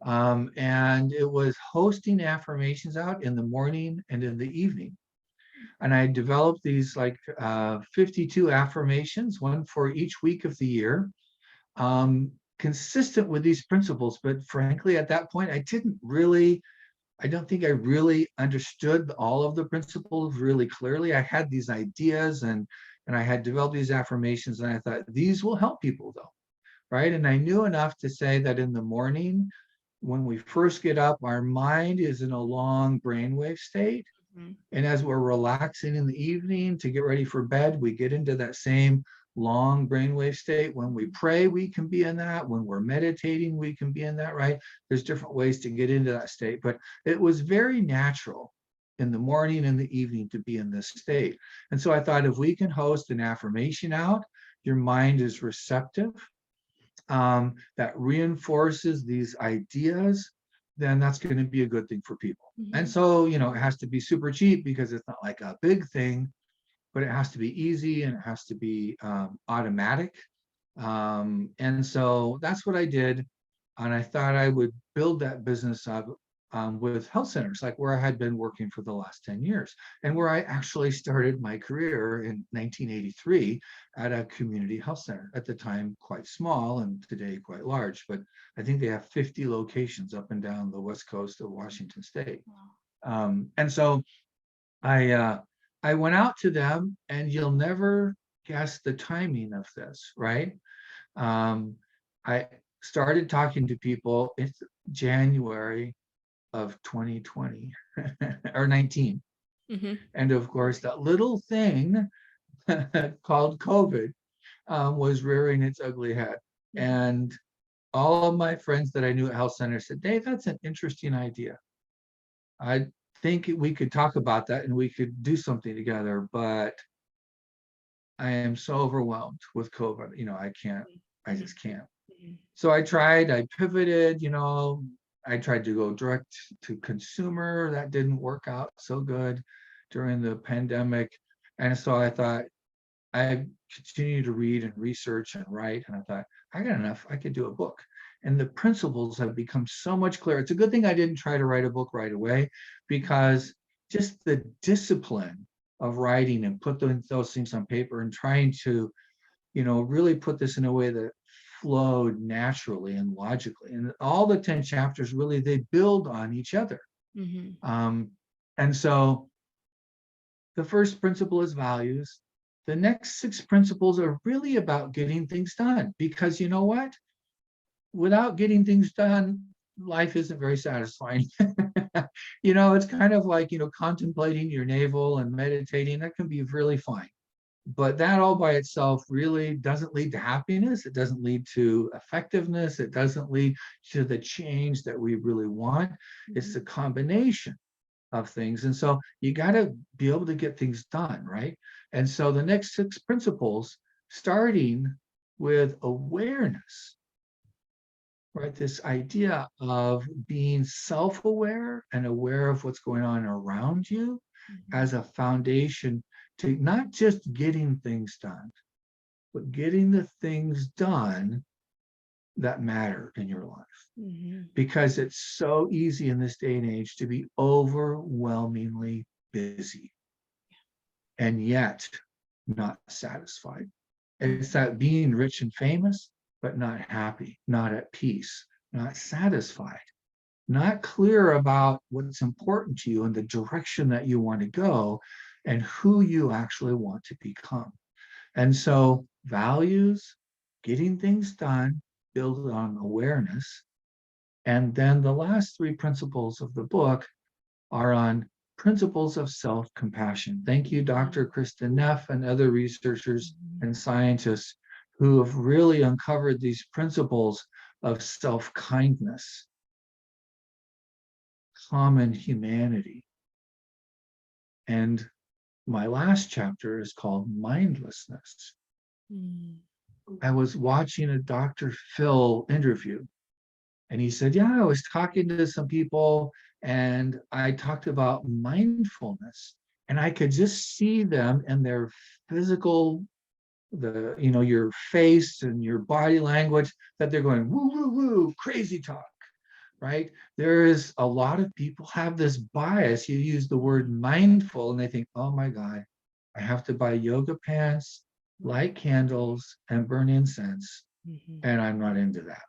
And it was hosting affirmations out in the morning and in the evening. And I developed these like 52 affirmations, one for each week of the year, consistent with these principles. But frankly, at that point, I don't think I really understood all of the principles really clearly. I had these ideas and I had developed these affirmations, and I thought these will help people though, right? And I knew enough to say that in the morning, when we first get up, our mind is in a long brainwave state. Mhm. And as we're relaxing in the evening to get ready for bed, we get into that same long brainwave state. When we pray, we can be in that. When we're meditating, we can be in that, right? There's different ways to get into that state, but it was very natural in the morning and the evening to be in this state. And so I thought, if we can host an affirmation out, your mind is receptive, that reinforces these ideas, then that's going to be a good thing for people. And Mhm. so, it has to be super cheap because it's not like a big thing, but it has to be easy and it has to be automatic. And so that's what I did. And I thought I would build that business up with health centers, like where I had been working for the last 10 years, and where I actually started my career in 1983 at a community health center, at the time quite small and today quite large. But I think they have 50 locations up and down the west coast of Washington State. Wow. And so I went out to them, and you'll never guess the timing of this, right? Um, I started talking to people in January of 2020 or 19. Mhm. And of course, that little thing called COVID was rearing its ugly head. Mhm. And all of my friends that I knew at health centers said, Dave, that's an interesting idea. I think we could talk about that and we could do something together, but I am so overwhelmed with COVID. I can't, I Mhm. just can't. Mhm. So I pivoted, I tried to go direct to consumer. That didn't work out so good during the pandemic. And so I thought, I continued to read and research and write. And I thought, I got enough. I could do a book. And the principles have become so much clearer. It's a good thing I didn't try to write a book right away, because just the discipline of writing and put those things on paper and trying to, really put this in a way that flowed naturally and logically. And all the 10 chapters really, they build on each other. Mhm. Um, and so the first principle is values. The next 6 principles are really about getting things done, because you know what? Without getting things done, life isn't very satisfying. It's kind of like, contemplating your navel and meditating. That can be really fine. But that all by itself really doesn't lead to happiness. It doesn't lead to effectiveness. It doesn't lead to the change that we really want. It's Mhm. the combination of things. And so you got to be able to get things done, right? And so the next 6 principles, starting with awareness, right? This idea of being self-aware and aware of what's going on around you Mhm. as a foundation to not just getting things done, but getting the things done that matter in your life. Mhm. Because it's so easy in this day and age to be overwhelmingly busy and yet not satisfied. It's Mhm. that being rich and famous, but not happy, not at peace, not satisfied, not clear about what's important to you and the direction that you want to go and who you actually want to become. And so, values, getting things done, build on awareness. And then the last 3 principles of the book are on principles of self-compassion. Thank you, Dr. Kristen Neff and other researchers Mhm. and scientists who have really uncovered these principles of self-kindness, common humanity. And my last chapter is called mindlessness. Mhm. I was watching a Dr. Phil interview, and he said, yeah, I was talking to some people and I talked about mindfulness, and I could just see them in their physical your face and your body language, that they're going woo woo woo, crazy talk, right? There is a lot of people have this bias. You use the word mindful and they think, oh my God, I have to buy yoga pants, light candles, and burn incense, and I'm not into that,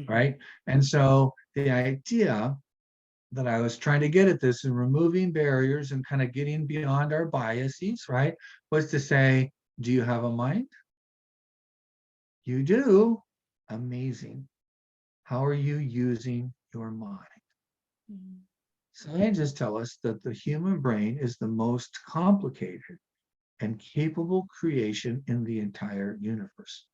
right? And so the idea that I was trying to get at this and removing barriers and kind of getting beyond our biases, right, was to say, do you have a mind? You do. Amazing. How are you using your mind? Scientists tell us that the human brain is the most complicated and capable creation in the entire universe.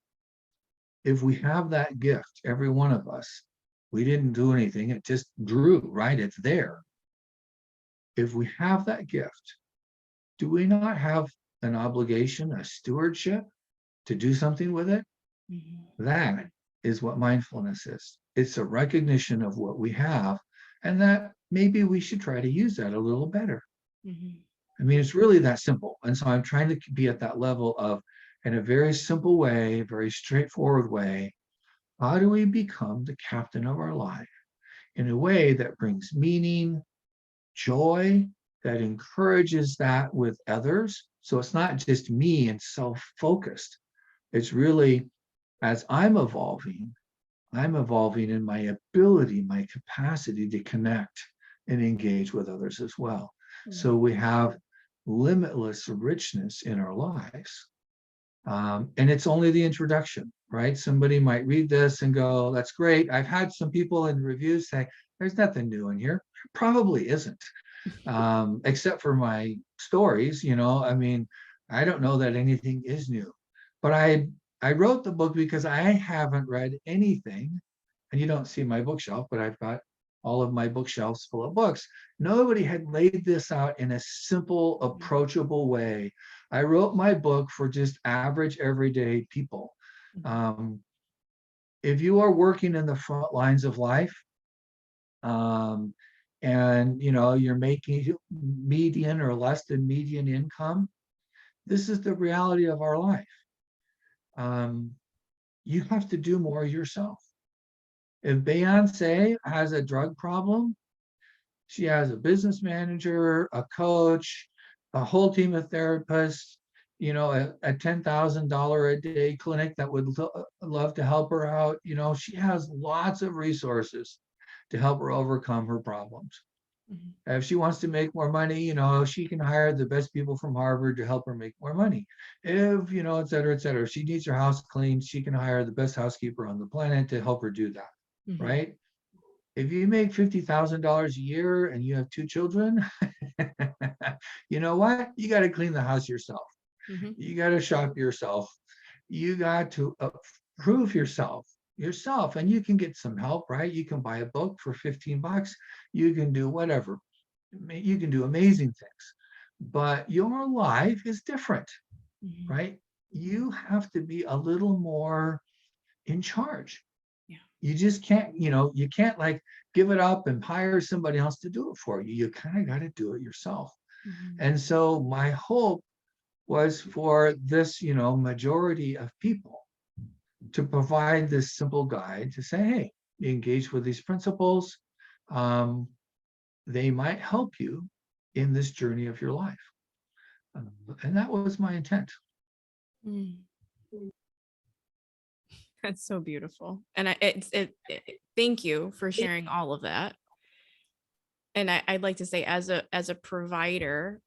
If we have that gift, every one of us, we didn't do anything, it just grew, right? It's there. If we have that gift, do we not have an obligation, a stewardship to do something with it? That is what mindfulness is. It's a recognition of what we have, and that maybe we should try to use that a little better. I mean, it's really that simple. And so I'm trying to be at that level of, in a very simple way, very straightforward way, how do we become the captain of our life in a way that brings meaning, joy, that encourages that with others? So it's not just me and self-focused. It's really, as I'm evolving in my ability, my capacity to connect and engage with others as well. So we have limitless richness in our lives. And it's only the introduction, right? Somebody might read this and go, that's great. I've had some people in reviews say, there's nothing new in here. Probably isn't, except for my stories, I mean, I don't know that anything is new, but I wrote the book because I haven't read anything, and you don't see my bookshelf, but I've got all of my bookshelves full of books. Nobody had laid this out in a simple, approachable way. I wrote my book for just average, everyday people. If you are working in the front lines of life, and you're making median or less than median income, this is the reality of our life. You have to do more yourself. If Beyonce has a drug problem, she has a business manager, a coach, a whole team of therapists, a $10,000 a day clinic that would love to help her out. She has lots of resources to help her overcome her problems. If she wants to make more money, she can hire the best people from Harvard to help her make more money. If, et cetera, et cetera. If she needs her house cleaned, she can hire the best housekeeper on the planet to help her do that, right? If you make $50,000 a year and you have 2 children, you know what? You got to clean the house yourself. You got to shop yourself. You got to prove yourself, and you can get some help, right? You can buy a book for $15. You can do whatever. You can do amazing things, but your life is different, right? You have to be a little more in charge. You just can't, you can't like give it up and hire somebody else to do it for you. You kind of got to do it yourself. And so my hope was for this, majority of people to provide this simple guide to say, hey, engage with these principles. They might help you in this journey of your life. And that was my intent. That's so beautiful. And thank you for sharing all of that. And I'd like to say, as a provider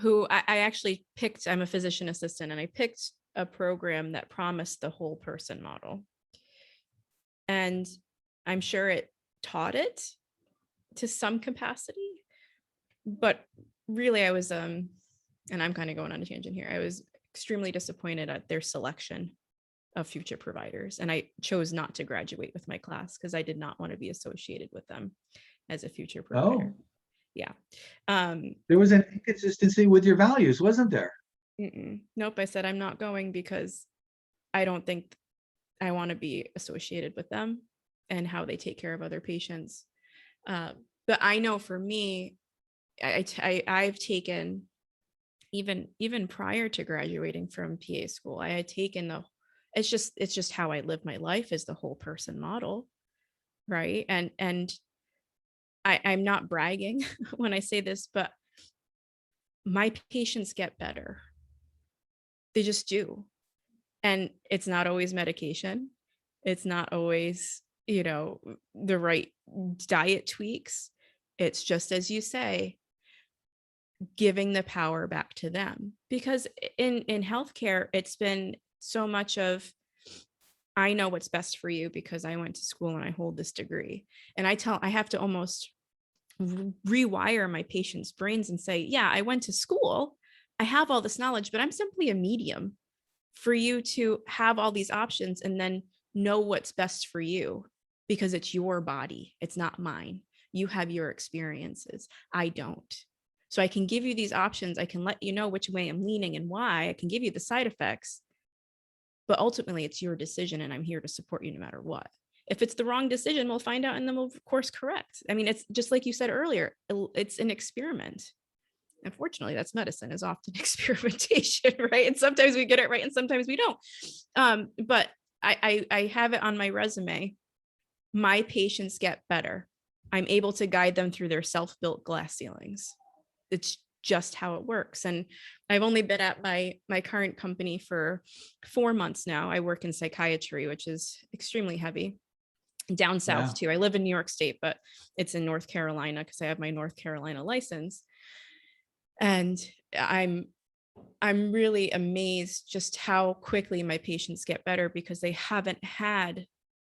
who I actually picked, I'm a physician assistant, and I picked a program that promised the whole person model. And I'm sure it taught it to some capacity, but really I was, and I'm kind of going on a tangent here, I was extremely disappointed at their selection of future providers. And I chose not to graduate with my class because I did not want to be associated with them as a future provider. Yeah. There was an inconsistency with your values, wasn't there? Nope. I said, I'm not going because I don't think I want to be associated with them and how they take care of other patients. But I know for me, I've taken even prior to graduating from PA school, I had taken it's just how I live my life is the whole person model, right? And I'm not bragging when I say this, but my patients get better. They just do. And it's not always medication. It's not always, the right diet tweaks. It's just as you say, giving the power back to them. Because in healthcare, it's been so much of, I know what's best for you because I went to school and I hold this degree. And I have to almost rewire my patients' brains and say, yeah, I went to school, I have all this knowledge, but I'm simply a medium for you to have all these options and then know what's best for you because it's your body. It's not mine. You have your experiences. I don't. So I can give you these options. I can let you know which way I'm leaning and why. I can give you the side effects, but ultimately it's your decision and I'm here to support you no matter what. If it's the wrong decision, we'll find out and then we'll of course correct. I mean, it's just like you said earlier, it's an experiment. Unfortunately, that's medicine is often experimentation, right? And sometimes we get it right and sometimes we don't. But I have it on my resume. My patients get better. I'm able to guide them through their self-built glass ceilings. It's just how it works. And I've only been at my current company for 4 months now. I work in psychiatry, which is extremely heavy. Down south Yeah. too. I live in New York State, but it's in North Carolina because I have my North Carolina license. And I'm really amazed just how quickly my patients get better because they haven't had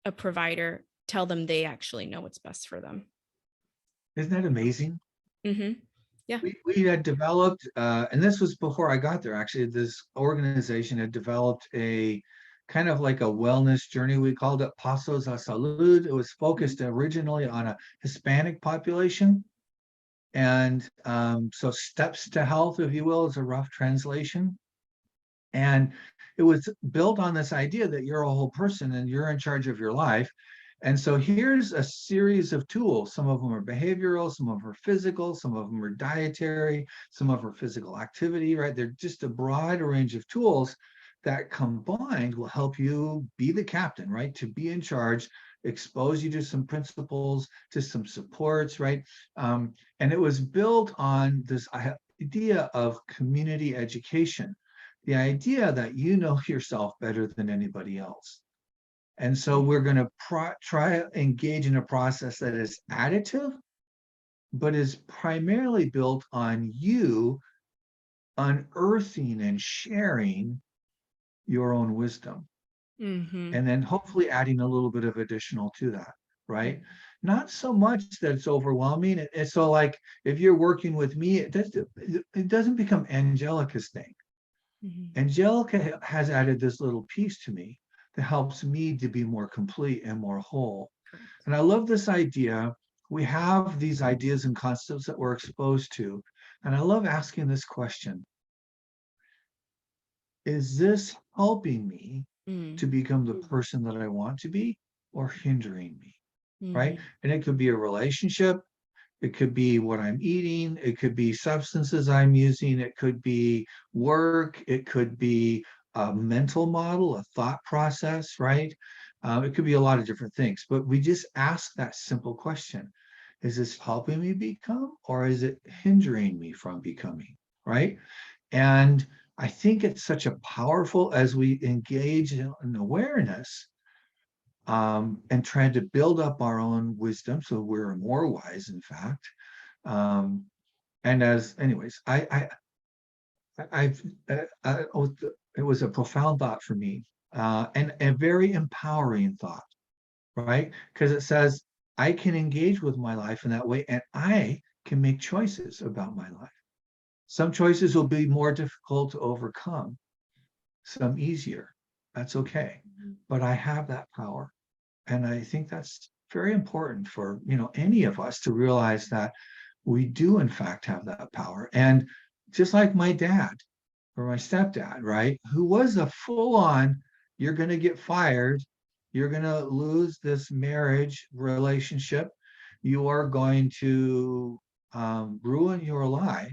a provider tell them they actually know what's best for them. Isn't that amazing? Mm-hmm. Yeah. We had developed, and this was before I got there, actually, this organization had developed a kind of like a wellness journey. We called it Pasos a Salud. It was focused originally on a Hispanic population. And so Steps to Health, if you will, is a rough translation. And it was built on this idea that you're a whole person and you're in charge of your life. And so here's a series of tools. Some of them are behavioral, some of them are physical, some of them are dietary, some of them are physical activity, right? They're just a broad range of tools that combined will help you be the captain, right? To be in charge, expose you to some principles, to some supports, right? And it was built on this idea of community education, the idea that you know yourself better than anybody else. And so we're going to try engage in a process that is additive, but is primarily built on you unearthing and sharing your own wisdom. Mm-hmm. And then hopefully adding a little bit of additional to that, right? Not so much that it's overwhelming. It's so like if you're working with me, it doesn't become Angelica's thing. Mm-hmm. Angelica has added this little piece to me that helps me to be more complete and more whole. Correct. And I love this idea. We have these ideas and concepts that we're exposed to. And I love asking this question: is this helping me Mm-hmm. to become the person that I want to be or hindering me? Right? Mm-hmm. And it could be a relationship. It could be what I'm eating. It could be substances I'm using. It could be work. It could be a mental model, a thought process, right? It could be a lot of different things. But we just ask that simple question: is this helping me become, or is it hindering me from becoming, right? And I think it's such a powerful, as we engage in awareness, and trying to build up our own wisdom so we're more wise, in fact. Um, and as, anyways, I've, it was a profound thought for me, and a very empowering thought, right? Because it says I can engage with my life in that way, and I can make choices about my life. Some choices will be more difficult to overcome, some easier. That's okay. But I have that power. And I think that's very important for, any of us to realize that we do in fact have that power. And just like my dad or my stepdad, right, who was a full-on, you're going to get fired, you're going to lose this marriage relationship, you are going to ruin your life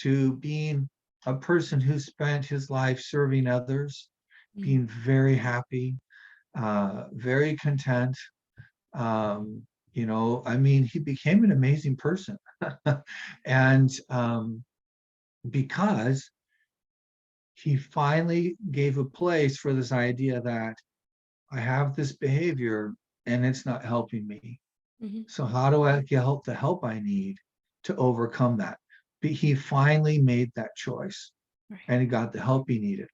to being a person who spent his life serving others, Mm-hmm. being very happy, very content. I mean, he became an amazing person. And because he finally gave a place for this idea that I have this behavior and it's not helping me. Mm-hmm. So how do I get the help I need to overcome that? But he finally made that choice Right. and he got the help he needed.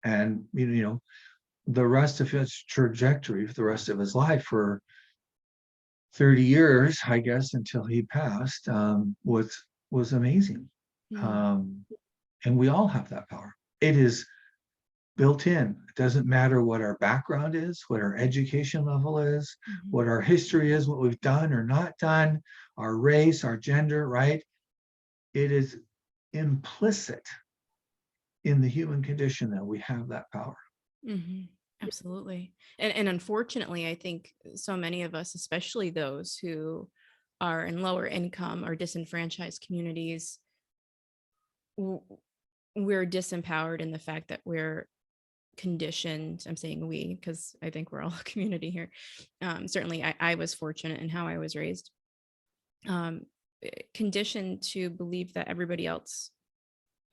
And the rest of his trajectory for the rest of his life for 30 years, I guess, until he passed, was amazing. Mm-hmm. Um, and we all have that power. It is built in. It doesn't matter what our background is, what our education level is, Mm-hmm. what our history is, what we've done or not done, our race, our gender, right? It is implicit in the human condition that we have that power. Mm-hmm. Absolutely. And unfortunately, I think so many of us, especially those who are in lower income or disenfranchised communities, we're disempowered in the fact that we're conditioned. I'm saying we, because I think we're all a community here. Certainly, I was fortunate in how I was raised, um, conditioned to believe that everybody else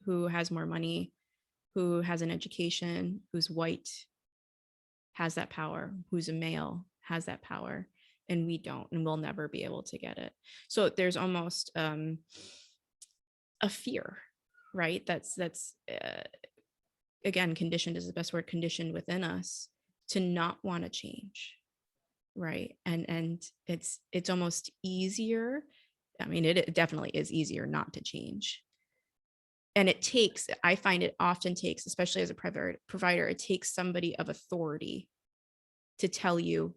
who has more money, who has an education, who's white, has that power, who's a male has that power, and we don't, and we'll never be able to get it. So there's almost a fear, right? That's again, conditioned is the best word, conditioned within us to not want to change, right? And it's almost easier. I mean, it definitely is easier not to change. And I find it often takes, especially as a provider, it takes somebody of authority to tell you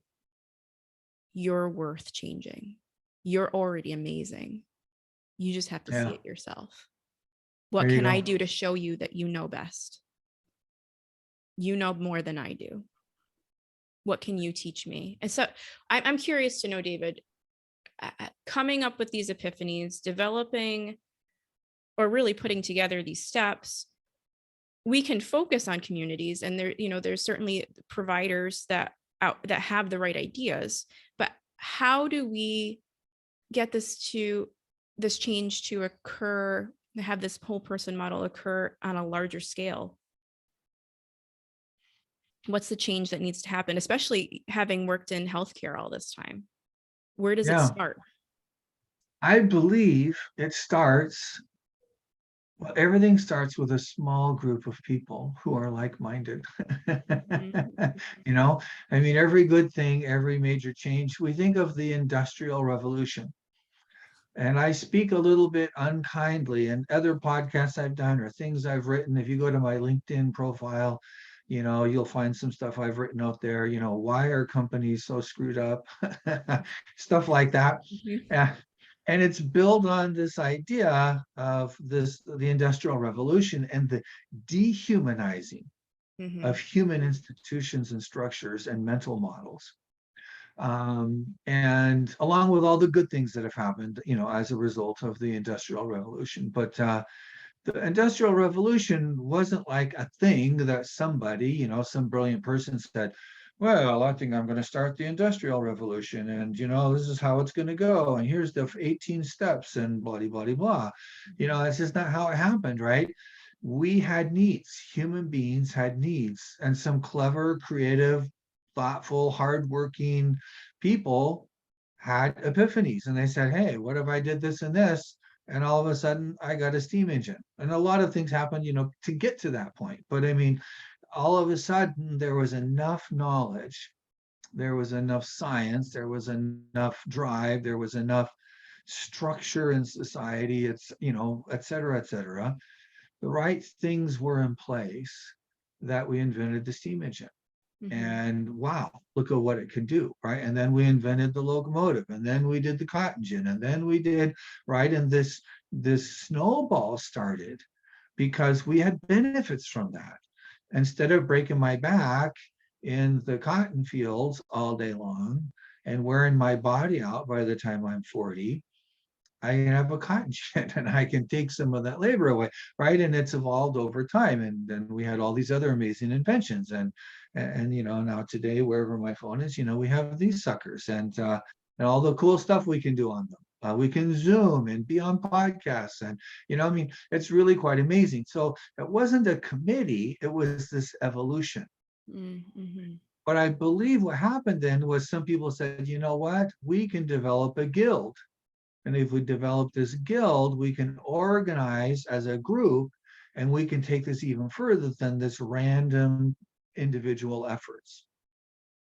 you're worth changing. You're already amazing. You just have to see Yeah, it yourself. What there you can I go. do to show you that you know best? You know more than I do. What can you teach me? And so I'm curious to know, David, coming up with these epiphanies, developing or really putting together these steps, we can focus on communities, and there's certainly providers that have the right ideas, but how do we get this change to occur, have this whole person model occur on a larger scale? What's the change that needs to happen, especially having worked in healthcare all this time? Where does it Yeah, start? I believe it starts, well, everything starts with a small group of people who are like-minded. Mhm. You know, I mean, every good thing, every major change, we think of the Industrial Revolution. And I speak a little bit unkindly in other podcasts I've done or things I've written. If you go to my LinkedIn profile, you'll find some stuff I've written out there. Why are companies so screwed up? Stuff like that. Mhm. Uh, and it's built on this idea of the Industrial Revolution and the dehumanizing of Mhm. human institutions and structures and mental models. And along with all the good things that have happened, as a result of the Industrial Revolution. But the Industrial Revolution wasn't like a thing that somebody, some brilliant person said, well, I think I'm going to start the Industrial Revolution, and this is how it's going to go, and here's the 18 steps, and blah blah blah blah. That's just not how it happened, right? We had needs. Human beings had needs, and some clever, creative, thoughtful, hardworking people had epiphanies, and they said, "Hey, what if I did this and this?" And all of a sudden, I got a steam engine. And a lot of things happened, to get to that point. But I mean, all of a sudden, there was enough knowledge, there was enough science, there was enough drive, there was enough structure in society. It's et cetera, et cetera. The right things were in place that we invented the steam engine. Mhm. And wow, look at what it can do, right? And then we invented the locomotive, and then we did the cotton gin, and then we did, right? And this snowball started because we had benefits from that. Instead of breaking my back in the cotton fields all day long and wearing my body out by the time I'm 40, I can have a cotton gin and I can take some of that labor away, right? And it's evolved over time. And then we had all these other amazing inventions. And now today, wherever my phone is, we have these suckers and all the cool stuff we can do on them. We can Zoom and be on podcasts. And, I mean, it's really quite amazing. So it wasn't a committee, it was this evolution. Mm-hmm. But I believe what happened then was some people said, you know what, we can develop a guild. And if we develop this guild, we can organize as a group and we can take this even further than this random individual efforts.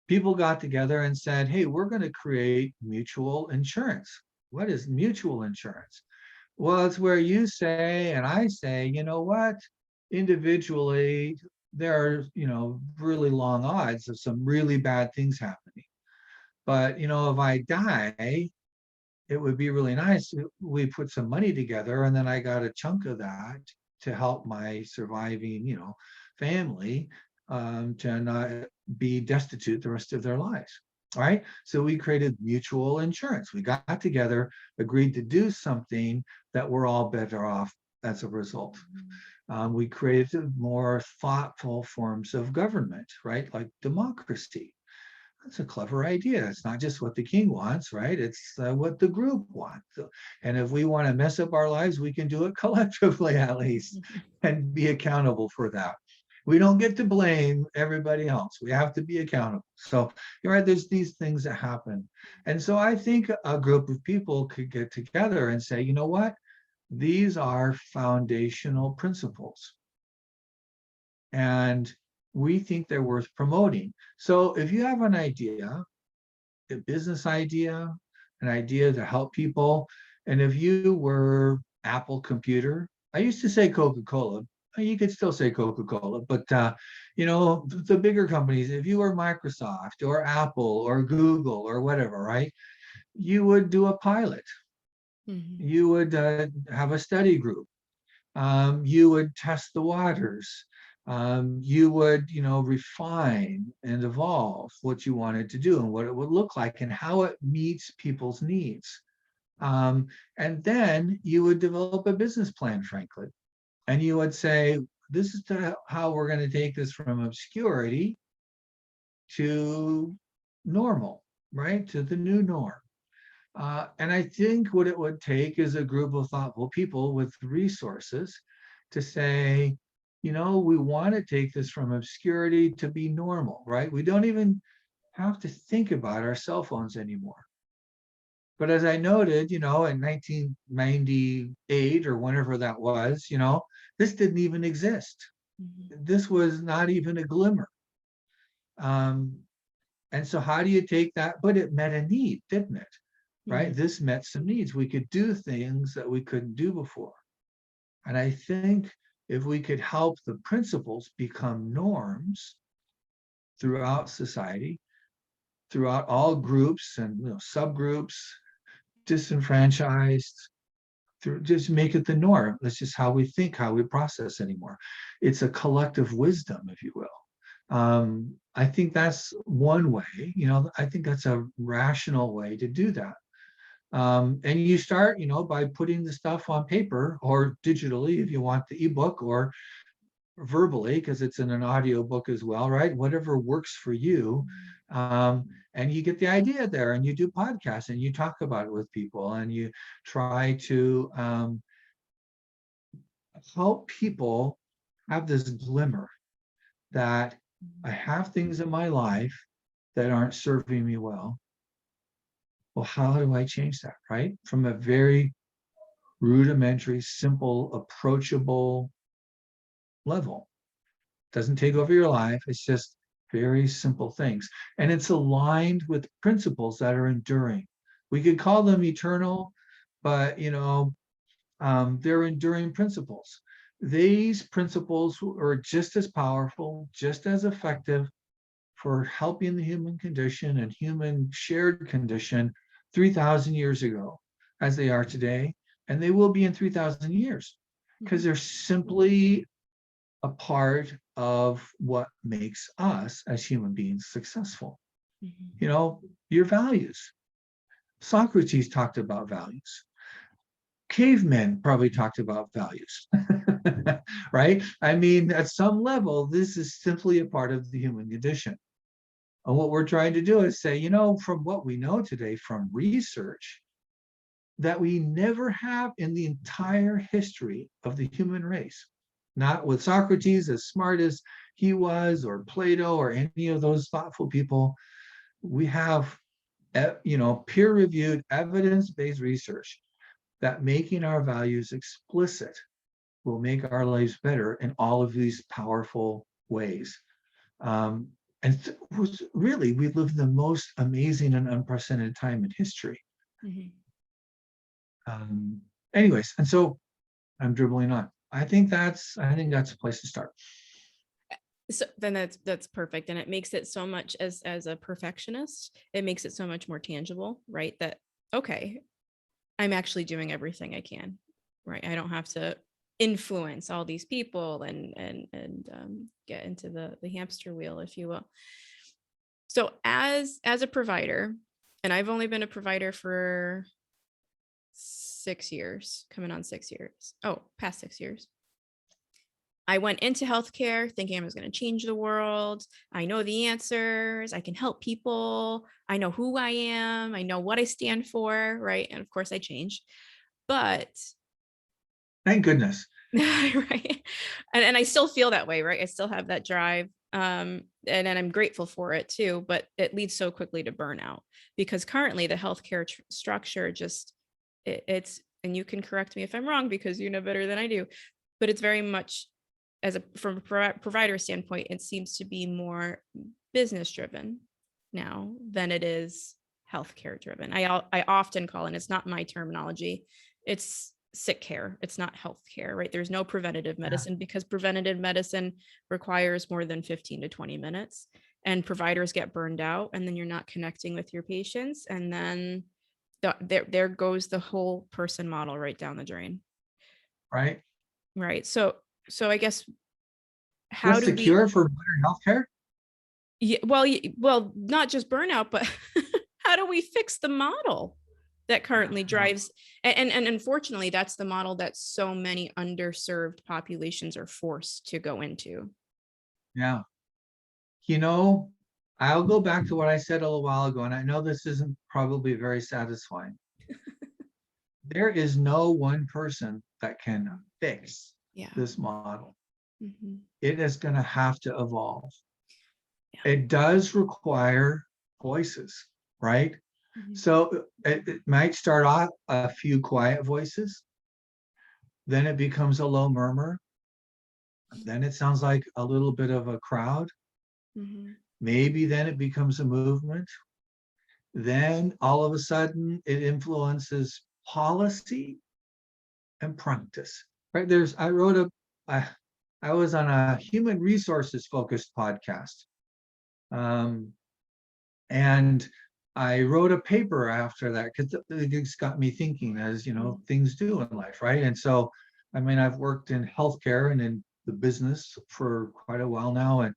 People got together and said, hey, we're going to create mutual insurance. What is mutual insurance? Well, it's where you say and I say, you know what, individually, there are, really long odds of some really bad things happening. But, if I die, it would be really nice if we put some money together and then I got a chunk of that to help my surviving, family to not be destitute the rest of their lives. All right. So we created mutual insurance. We got together, agreed to do something that we're all better off as a result. We created more thoughtful forms of government, right? Like democracy. That's a clever idea. It's not just what the king wants, right? It's what the group wants. And if we want to mess up our lives, we can do it collectively at least and be accountable for that. We don't get to blame everybody else. We have to be accountable. So you're right, there's these things that happen. And so I think a group of people could get together and say, you know what? These are foundational principles. And we think they're worth promoting. So if you have an idea, a business idea, an idea to help people, and if you were Apple Computer, I used to say Coca-Cola, you could still say Coca-Cola, but the bigger companies, if you were Microsoft or Apple or Google or whatever, right, you would do a pilot. Mm-hmm. You would have a study group. You would test the waters. You would, refine and evolve what you wanted to do and what it would look like and how it meets people's needs. And then you would develop a business plan, frankly. And you would say, this is how we're going to take this from obscurity to normal, right? To the new norm. And I think what it would take is a group of thoughtful people with resources to say, we want to take this from obscurity to be normal, right? We don't even have to think about our cell phones anymore. But as I noted, in 1998 or whenever that was, this didn't even exist. Mm-hmm. This was not even a glimmer. And so how do you take that? But it met a need, didn't it? Right? Mm-hmm. This met some needs. We could do things that we couldn't do before. And I think if we could help the principles become norms throughout society, throughout all groups and subgroups, disenfranchised, just make it the norm. That's just how we think, how we process anymore. It's a collective wisdom, if you will. I think that's one way, I think that's a rational way to do that. And you start, by putting the stuff on paper or digitally, if you want the ebook, or verbally, because it's in an audio book as well, right? Whatever works for you. And you get the idea there and you do podcasts and you talk about it with people and you try to help people have this glimmer that I have things in my life that aren't serving me well. Well, how do I change that, right? From a very rudimentary, simple, approachable level. Doesn't take over your life. It's just very simple things. And it's aligned with principles that are enduring. We could call them eternal, but, they're enduring principles. These principles are just as powerful, just as effective for helping the human condition and human shared condition 3,000 years ago as they are today, and they will be in 3,000 years because they're simply a part of what makes us as human beings successful. Mm-hmm. Your values. Socrates talked about values. cavemen probably talked about values, right? I mean, at some level, this is simply a part of the human condition. And what we're trying to do is say, from what we know today from research, that we never have in the entire history of the human race, not with Socrates, as smart as he was, or Plato, or any of those thoughtful people, we have, peer-reviewed, evidence-based research that making our values explicit will make our lives better in all of these powerful ways. And really, we live the most amazing and unprecedented time in history. Mhm. Anyways, and so I'm dribbling on. I think that's a place to start. So then that's perfect. And it makes it so much, as a perfectionist, it makes it so much more tangible, right? That, okay, I'm actually doing everything I can, right? I don't have to influence all these people and get into the hamster wheel, if you will. So as a provider, and I've only been a provider for 6 years, coming on 6 years. Oh, past 6 years. I went into healthcare thinking I was going to change the world. I know the answers. I can help people. I know who I am. I know what I stand for, right? And of course, I changed. But Thank goodness. right, and I still feel that way, right? I still have that drive, and I'm grateful for it too. But it leads so quickly to burnout, because currently the healthcare structure just it's, and you can correct me if I'm wrong because you know better than I do, but it's very much, from a provider standpoint, it seems to be more business driven now than it is healthcare driven. I often call, and it's not my terminology, it's sick care. It's not healthcare, right? There's no preventative medicine, because preventative medicine requires more than 15 to 20 minutes, and providers get burned out, and then you're not connecting with your patients, and then there goes the whole person model right down the drain. Right. Right. So I guess, how What's do the we, cure for better healthcare? yeah, well, not just burnout, but how do we fix the model that currently drives, and unfortunately, that's the model that so many underserved populations are forced to go into. Yeah. I'll go back to what I said a little while ago, and I know this isn't probably very satisfying. There is no one person that can fix Yeah. this model. Mhm. It is going to have to evolve. Yeah. It does require voices, right? Mhm. So it might start off a few quiet voices, then it becomes a low murmur, then it sounds like a little bit of a crowd, Mhm. maybe then it becomes a movement, then all of a sudden it influences policy and practice, right? I was on a human resources focused podcast, um, and I wrote a paper after that because it's got me thinking, as things do in life, right? And so, I mean, I've worked in healthcare and in the business for quite a while now,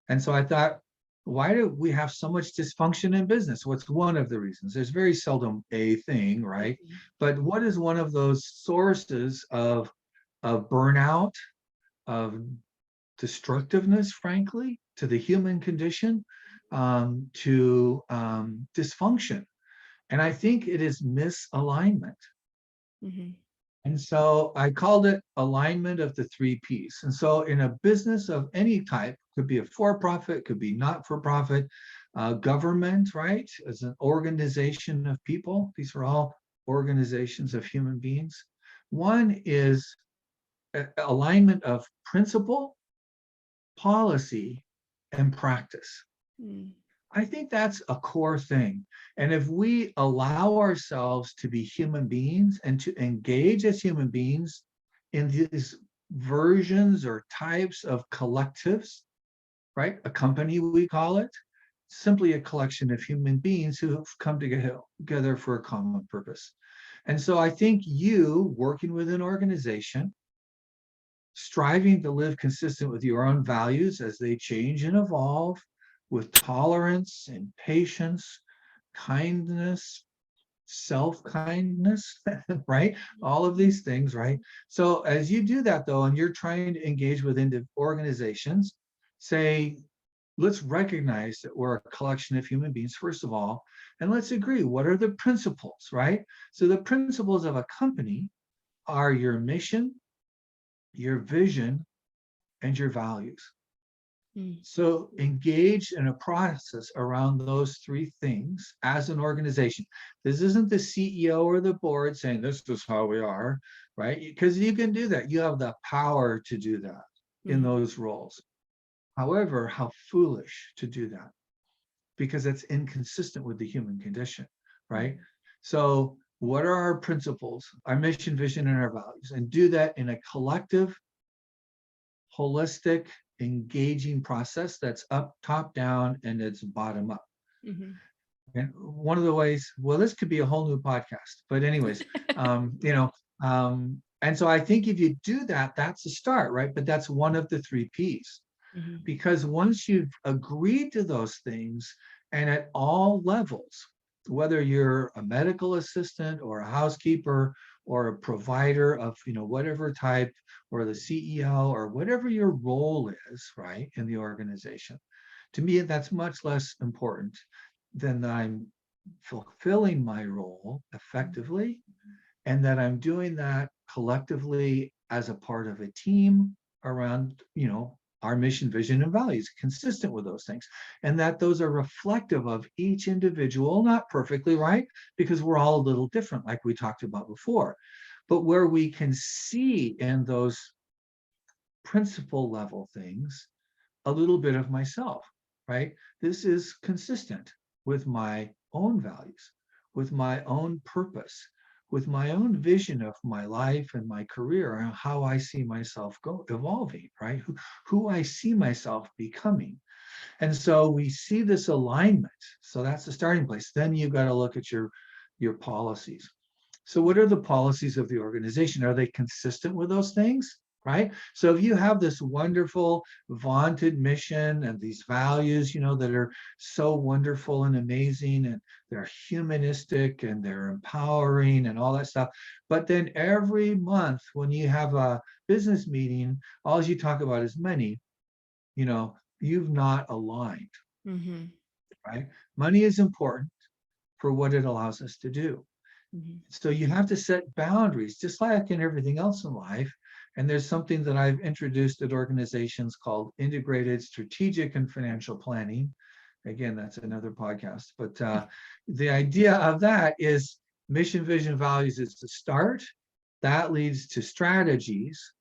and so I thought, why do we have so much dysfunction in business? What's one of the reasons? There's very seldom a thing, right? Mhm. But what is one of those sources of burnout, of destructiveness, frankly, to the human condition, to dysfunction? And I think it is misalignment. Mhm. And so I called it alignment of the 3 Ps. And so in a business of any type, could be a for-profit, could be not-for-profit, government, right, as an organization of people. These are all organizations of human beings. One is alignment of principle, policy, and practice. Mhm. I think that's a core thing. And if we allow ourselves to be human beings and to engage as human beings in these versions or types of collectives, right? A company, we call it, simply a collection of human beings who have come together for a common purpose. And so I think you working with an organization, striving to live consistent with your own values as they change and evolve, with tolerance and patience, kindness, self-kindness, right? All of these things, right? So as you do that though, and you're trying to engage with organizations, say, let's recognize that we're a collection of human beings, first of all, and let's agree, what are the principles, right? So the principles of a company are your mission, your vision, and your values. Mm. So engage in a process around those three things as an organization. This isn't the CEO or the board saying, this is how we are, right? Because you can do that. You have the power to do that in Mm. those roles. However, how foolish to do that, because it's inconsistent with the human condition, right? So what are our principles, our mission, vision, and our values? And do that in a collective, holistic, engaging process that's up, top down, and it's bottom up. Mm-hmm. And one of the ways, well, this could be a whole new podcast, but anyways, you know, and so I think if you do that, that's a start, right? But that's one of the three P's. Mm-hmm. Because once you've agreed to those things, and at all levels, whether you're a medical assistant or a housekeeper or a provider of, you know, whatever type, or the CEO or whatever your role is, right, in the organization, to me, that's much less important than that I'm fulfilling my role effectively, and that I'm doing that collectively as a part of a team around, you know, our mission, vision, and values, consistent with those things. And that those are reflective of each individual, not perfectly, right? Because we're all a little different, like we talked about before. But where we can see in those principle level things a little bit of myself, right? This is consistent with my own values, with my own purpose, with my own vision of my life and my career, and how I see myself evolving, right? Who I see myself becoming. And so we see this alignment. So that's the starting place. Then you've got to look at your policies. So what are the policies of the organization? Are they consistent with those things? Right? So if you have this wonderful, vaunted mission and these values, you know, that are so wonderful and amazing, and they're humanistic and they're empowering and all that stuff, but then every month when you have a business meeting, all you talk about is money, you know, you've not aligned, Mm-hmm. right? Money is important for what it allows us to do. Mm-hmm. So you have to set boundaries, just like in everything else in life. And there's something that I've introduced at organizations called integrated strategic and financial planning. Again, that's another podcast. But the idea of that is mission, vision, values is the start. That leads to strategies,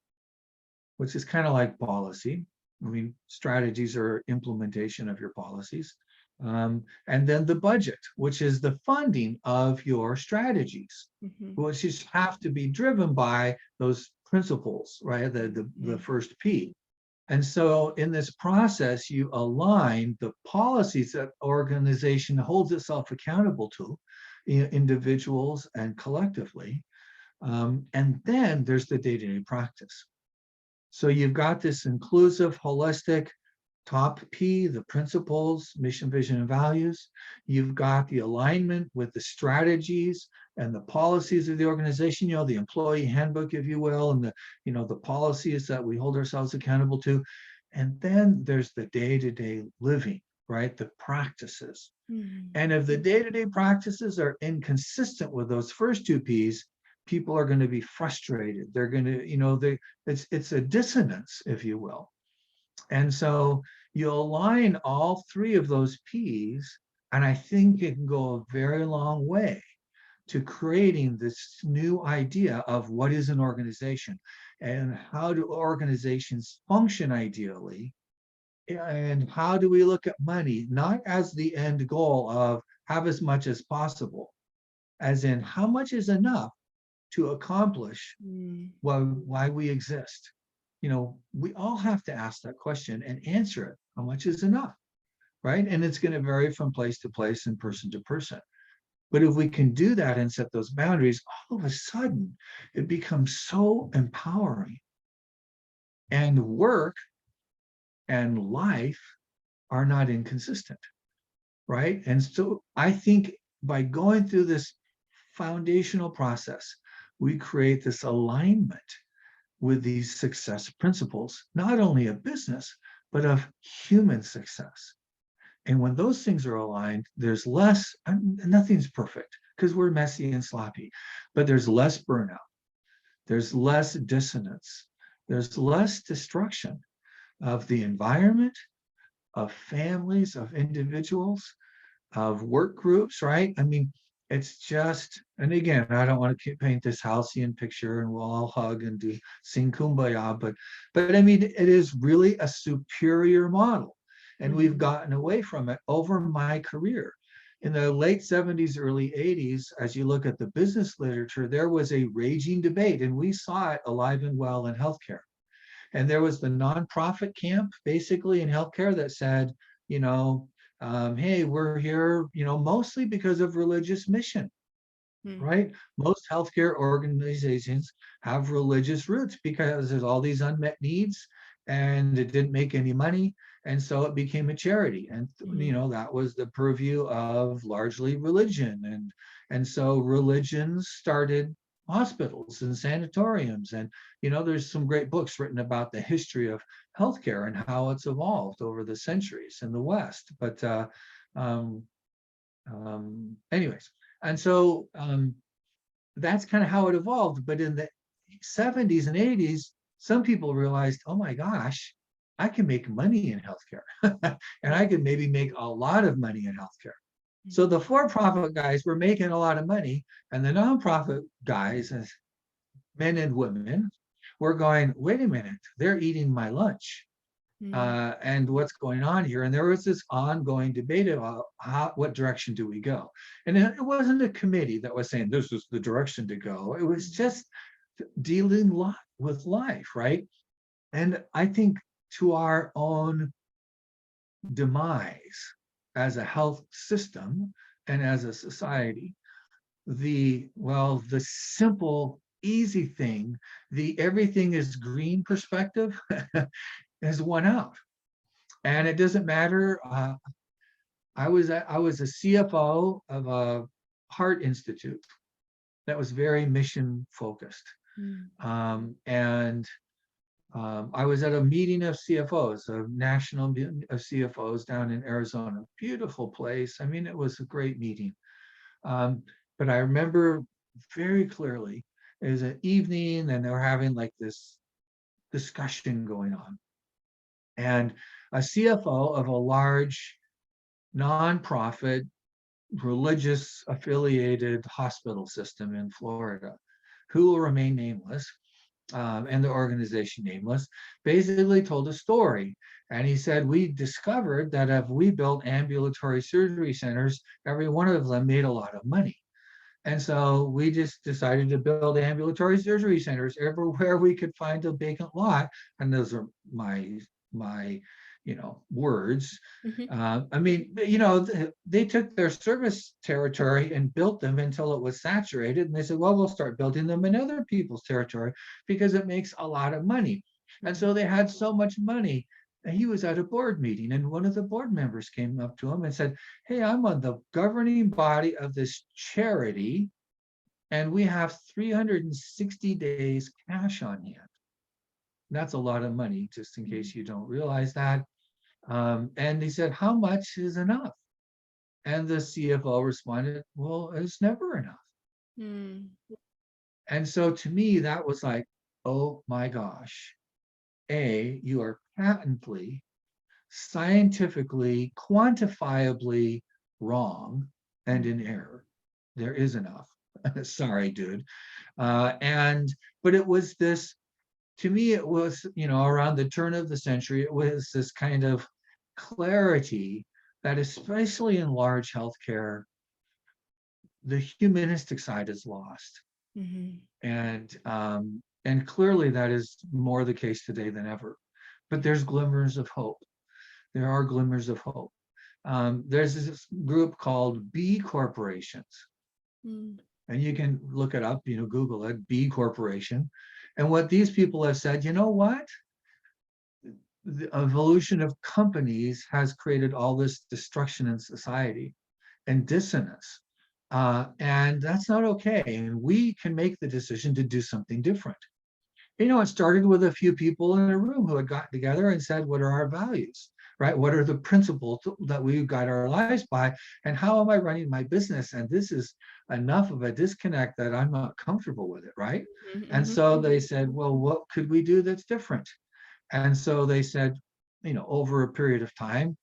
which is kind of like policy. I mean, strategies are implementation of your policies. And then the budget, which is the funding of your strategies, Mm-hmm. which just have to be driven by those principles, right? The first P. And so in this process, you align the policies that organization holds itself accountable to, individuals and collectively. And then there's the day-to-day practice. So you've got this inclusive, holistic, top P, the principles, mission, vision, and values. You've got the alignment with the strategies and the policies of the organization, you know, the employee handbook, if you will, and the, you know, the policies that we hold ourselves accountable to. And then there's the day-to-day living, right? The practices. Mm-hmm. And if the day-to-day practices are inconsistent with those first two P's, people are going to be frustrated. They're going to, you know, it's a dissonance, if you will. And so you align all three of those P's, and I think it can go a very long way to creating this new idea of what is an organization and how do organizations function ideally, and how do we look at money, not as the end goal of have as much as possible, as in how much is enough to accomplish why we exist. You know, we all have to ask that question and answer it. How much is enough, right? And it's going to vary from place to place and person to person. But if we can do that and set those boundaries, all of a sudden it becomes so empowering. And work and life are not inconsistent, right? And so I think by going through this foundational process. We create this alignment with these success principles, not only of business, but of human success. And when those things are aligned, there's less, nothing's perfect because we're messy and sloppy, but there's less burnout, there's less dissonance, there's less destruction of the environment, of families, of individuals, of work groups, right? I mean, it's just, and again, I don't want to paint this halcyon picture and we'll all hug and sing kumbaya, but I mean, it is really a superior model. And we've gotten away from it over my career. In the late 70s, early 80s, as you look at the business literature, there was a raging debate, and we saw it alive and well in healthcare. And there was the nonprofit camp basically in healthcare that said, you know, hey, we're here, you know, mostly because of religious mission, right? Most healthcare organizations have religious roots because there's all these unmet needs and it didn't make any money. And so it became a charity. And, you know, that was the purview of largely religion. And so religions started hospitals and sanatoriums. And, you know, there's some great books written about the history of healthcare and how it's evolved over the centuries in the West. But anyways, and so that's kind of how it evolved. But in the 70s and 80s, some people realized, oh my gosh, I can make money in healthcare. And I can maybe make a lot of money in healthcare. So the for-profit guys were making a lot of money, and the nonprofit guys, men and women, were going, wait a minute, they're eating my lunch. And what's going on here? And there was this ongoing debate about what direction do we go? And it wasn't a committee that was saying this was the direction to go. It was just dealing with life, right? And I think to our own demise as a health system and as a society, the simple, easy thing, the everything is green perspective has won out. And it doesn't matter. I was a CFO of a heart institute that was very mission focused. I was at a meeting of CFOs, a national of CFOs down in Arizona. Beautiful place. I mean, it was a great meeting. But I remember very clearly, it was an evening and they were having like this discussion going on. And a CFO of a large nonprofit, religious affiliated hospital system in Florida, who will remain nameless, and the organization nameless, basically told a story. And he said, we discovered that if we built ambulatory surgery centers, every one of them made a lot of money. And so we just decided to build ambulatory surgery centers everywhere we could find a vacant lot. And those are my words. I mean, they took their service territory and built them until it was saturated. And they said, well, we'll start building them in other people's territory because it makes a lot of money. And so they had so much money. And he was at a board meeting, and one of the board members came up to him and said, hey, I'm on the governing body of this charity, and we have 360 days cash on hand. That's a lot of money, just in case you don't realize that. And he said, how much is enough? And the CFO responded, well, it's never enough. And so to me, that was like, oh my gosh. You are patently, scientifically, quantifiably wrong and in error. There is enough. Sorry, dude. But it was this, to me, it was, around the turn of the century, it was this kind of clarity that, especially in large healthcare, the humanistic side is lost. And clearly that is more the case today than ever. But there's glimmers of hope. There are glimmers of hope. There's this group called B corporations. And you can look it up, Google it, B corporation. And what these people have said, you know what? The evolution of companies has created all this destruction in society and dissonance. And that's not okay. And we can make the decision to do something different. It started with a few people in a room who had gotten together and said, what are our values, right? What are the principles that we guide our lives by? And how am I running my business? And this is enough of a disconnect that I'm not comfortable with it, right? And Mhm, so they said, well, what could we do that's different? And so they said, over a period of time,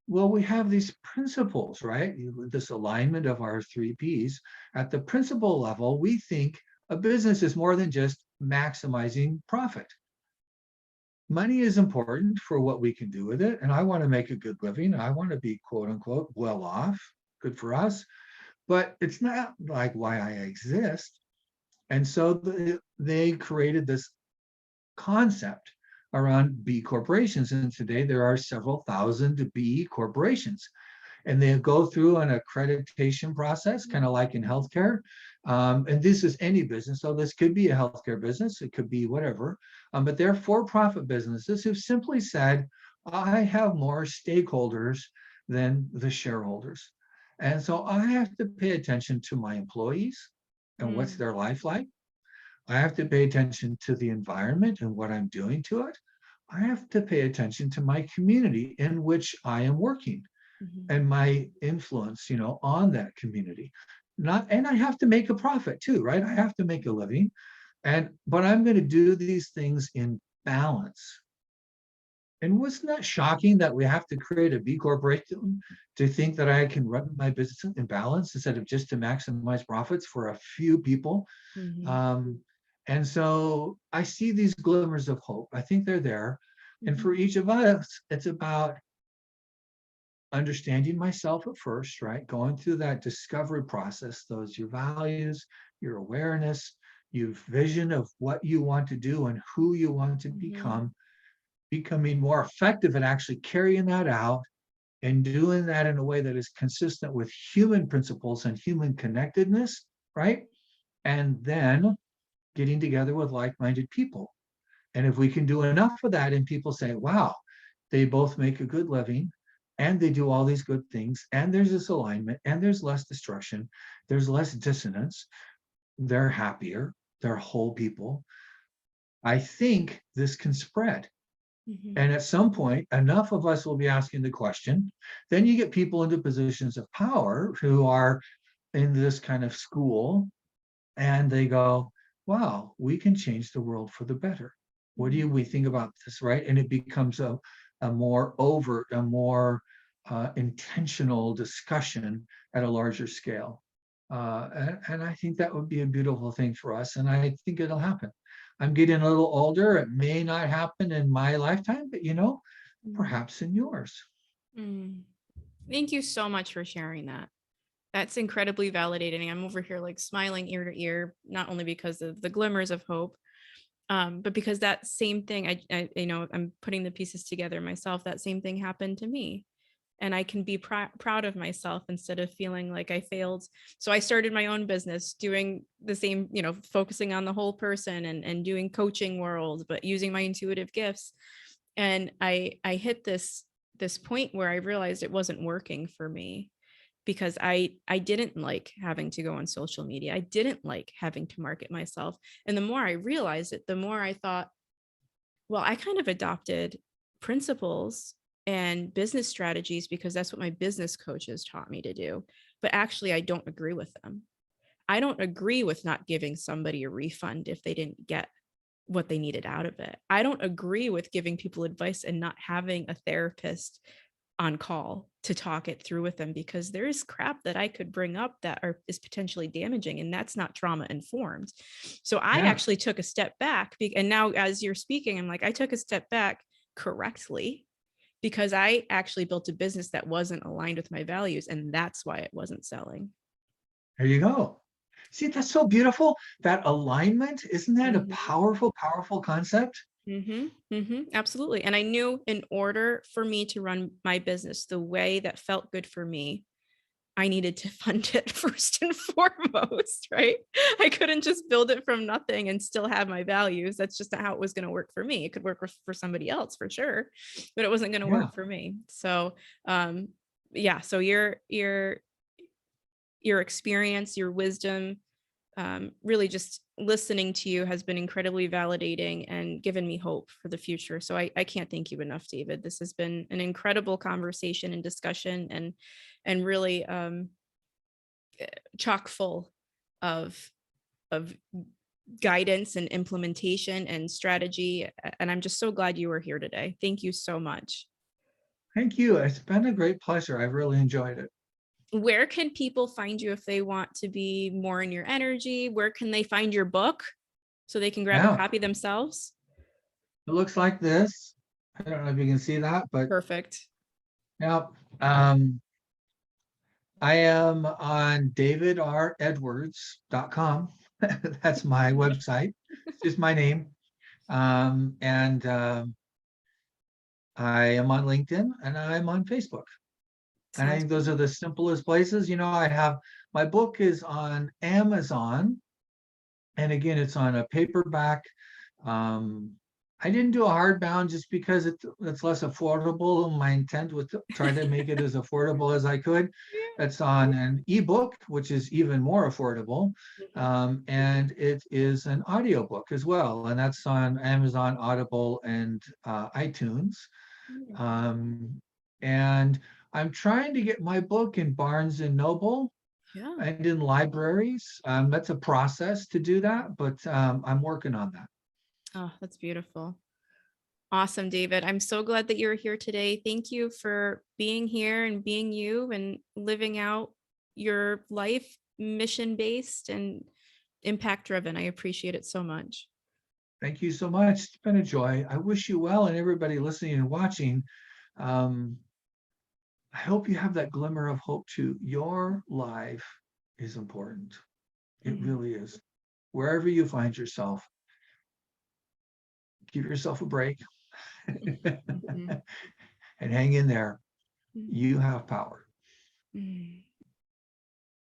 well, we have these principles, right? This alignment of our three P's. At the principle level, we think a business is more than just maximizing profit. Money is important for what we can do with it. And I want to make a good living. I want to be, quote unquote, well off, good for us. But it's not like why I exist. And so they created this concept around B corporations. And today there are several thousand B corporations. And they go through an accreditation process, kind of like in healthcare. And this is any business. So this could be a healthcare business, it could be whatever. But they're for-profit businesses who've simply said, I have more stakeholders than the shareholders. And so I have to pay attention to my employees and what's mhm, their life like. I have to pay attention to the environment and what I'm doing to it. I have to pay attention to my community in which I am working mhm, and my influence, on that community. And I have to make a profit too, right? I have to make a living. But I'm going to do these things in balance. And wasn't that shocking that we have to create a B corporation to think that I can run my business in balance instead of just to maximize profits for a few people? mhm, Um, and so I see these glimmers of hope. I think they're there. And mhm, for each of us, it's about understanding myself at first, right? Going through that discovery process, those your values, your awareness, your vision of what you want to do and who you want to mhm, become, becoming more effective at actually carrying that out and doing that in a way that is consistent with human principles and human connectedness, right? And then getting together with like-minded people. And if we can do enough of that and people say, wow, they both make a good living and they do all these good things and there's this alignment and there's less destruction, there's less dissonance, they're happier, they're whole people. I think this can spread. mhm, And at some point, enough of us will be asking the question. Then you get people into positions of power who are in this kind of school and they go, wow, we can change the world for the better. What do mhm, we think about this, right? And it becomes a more overt, a more intentional discussion at a larger scale. And I think that would be a beautiful thing for us. And I think it'll happen. I'm getting a little older. It may not happen in my lifetime, but mhm, perhaps in yours. mm. Thank you so much for sharing that. That's incredibly validating. I'm over here like smiling ear to ear, not only because of the glimmers of hope, but because that same thing, I'm putting the pieces together myself. That same thing happened to me, and I can be proud of myself instead of feeling like I failed. So I started my own business, doing the same, focusing on the whole person and doing coaching world, but using my intuitive gifts. And I hit this point where I realized it wasn't working for me because I didn't like having to go on social media. I didn't like having to market myself. And the more I realized it, the more I thought, well, I kind of adopted principles and business strategies because that's what my business coaches taught me to do. But actually, I don't agree with them. I don't agree with not giving somebody a refund if they didn't get what they needed out of it. I don't agree with giving people advice and not having a therapist on call to talk it through with them because there is crap that I could bring up that is potentially damaging, and that's not trauma informed. So I Yeah. actually took a step back, and now as you're speaking, I'm like, I took a step back correctly because I actually built a business that wasn't aligned with my values, and that's why it wasn't selling. There you go. See, that's so beautiful. That alignment, isn't that a Mhm. powerful, powerful concept? Absolutely. And I knew in order for me to run my business the way that felt good for me, I needed to fund it first and foremost, right? I couldn't just build it from nothing and still have my values. That's just not how it was going to work for me. It could work for somebody else for sure, but it wasn't going to Yeah. work for me. So, um, yeah. So you're your experience, your wisdom. Really just listening to you has been incredibly validating and given me hope for the future. So I can't thank you enough, David. This has been an incredible conversation and discussion, and really chock full of of guidance and implementation and strategy. And I'm just so glad you were here today. Thank you so much. Thank you. It's been a great pleasure. I've really enjoyed it. Where can people find you if they want to be more in your energy? Where can they find your book so they can grab a Yeah, copy themselves? it looks like this. I don't know if you can see that, but Perfect. yeah. Um, I am on davidredwards.com. That's my website. It's just my name. And I am on LinkedIn and I'm on Facebook. And I Sounds think those are the simplest places. I have my book is on Amazon. And again, it's on a paperback. Um, I didn't do a hardbound just because it's less affordable. My intent was to try to make it as affordable as I could. It's on an ebook, which is even more affordable. Mhm. And it is an audiobook as well. And that's on Amazon, Audible, and iTunes. Um, and I'm trying to get my book in Barnes and Noble Yeah. and in libraries. That's a process to do that, but I'm working on that. Oh, that's beautiful. Awesome, David. I'm so glad that you're here today. Thank you for being here and being you and living out your life mission based and impact driven. I appreciate it so much. Thank you so much. It's been a joy. I wish you well, and everybody listening and watching. Um, I hope you have that glimmer of hope too. Your life is important. It Mhm. really is. Wherever you find yourself, give yourself a break Mhm. and hang in there. Mhm. You have power. Mhm.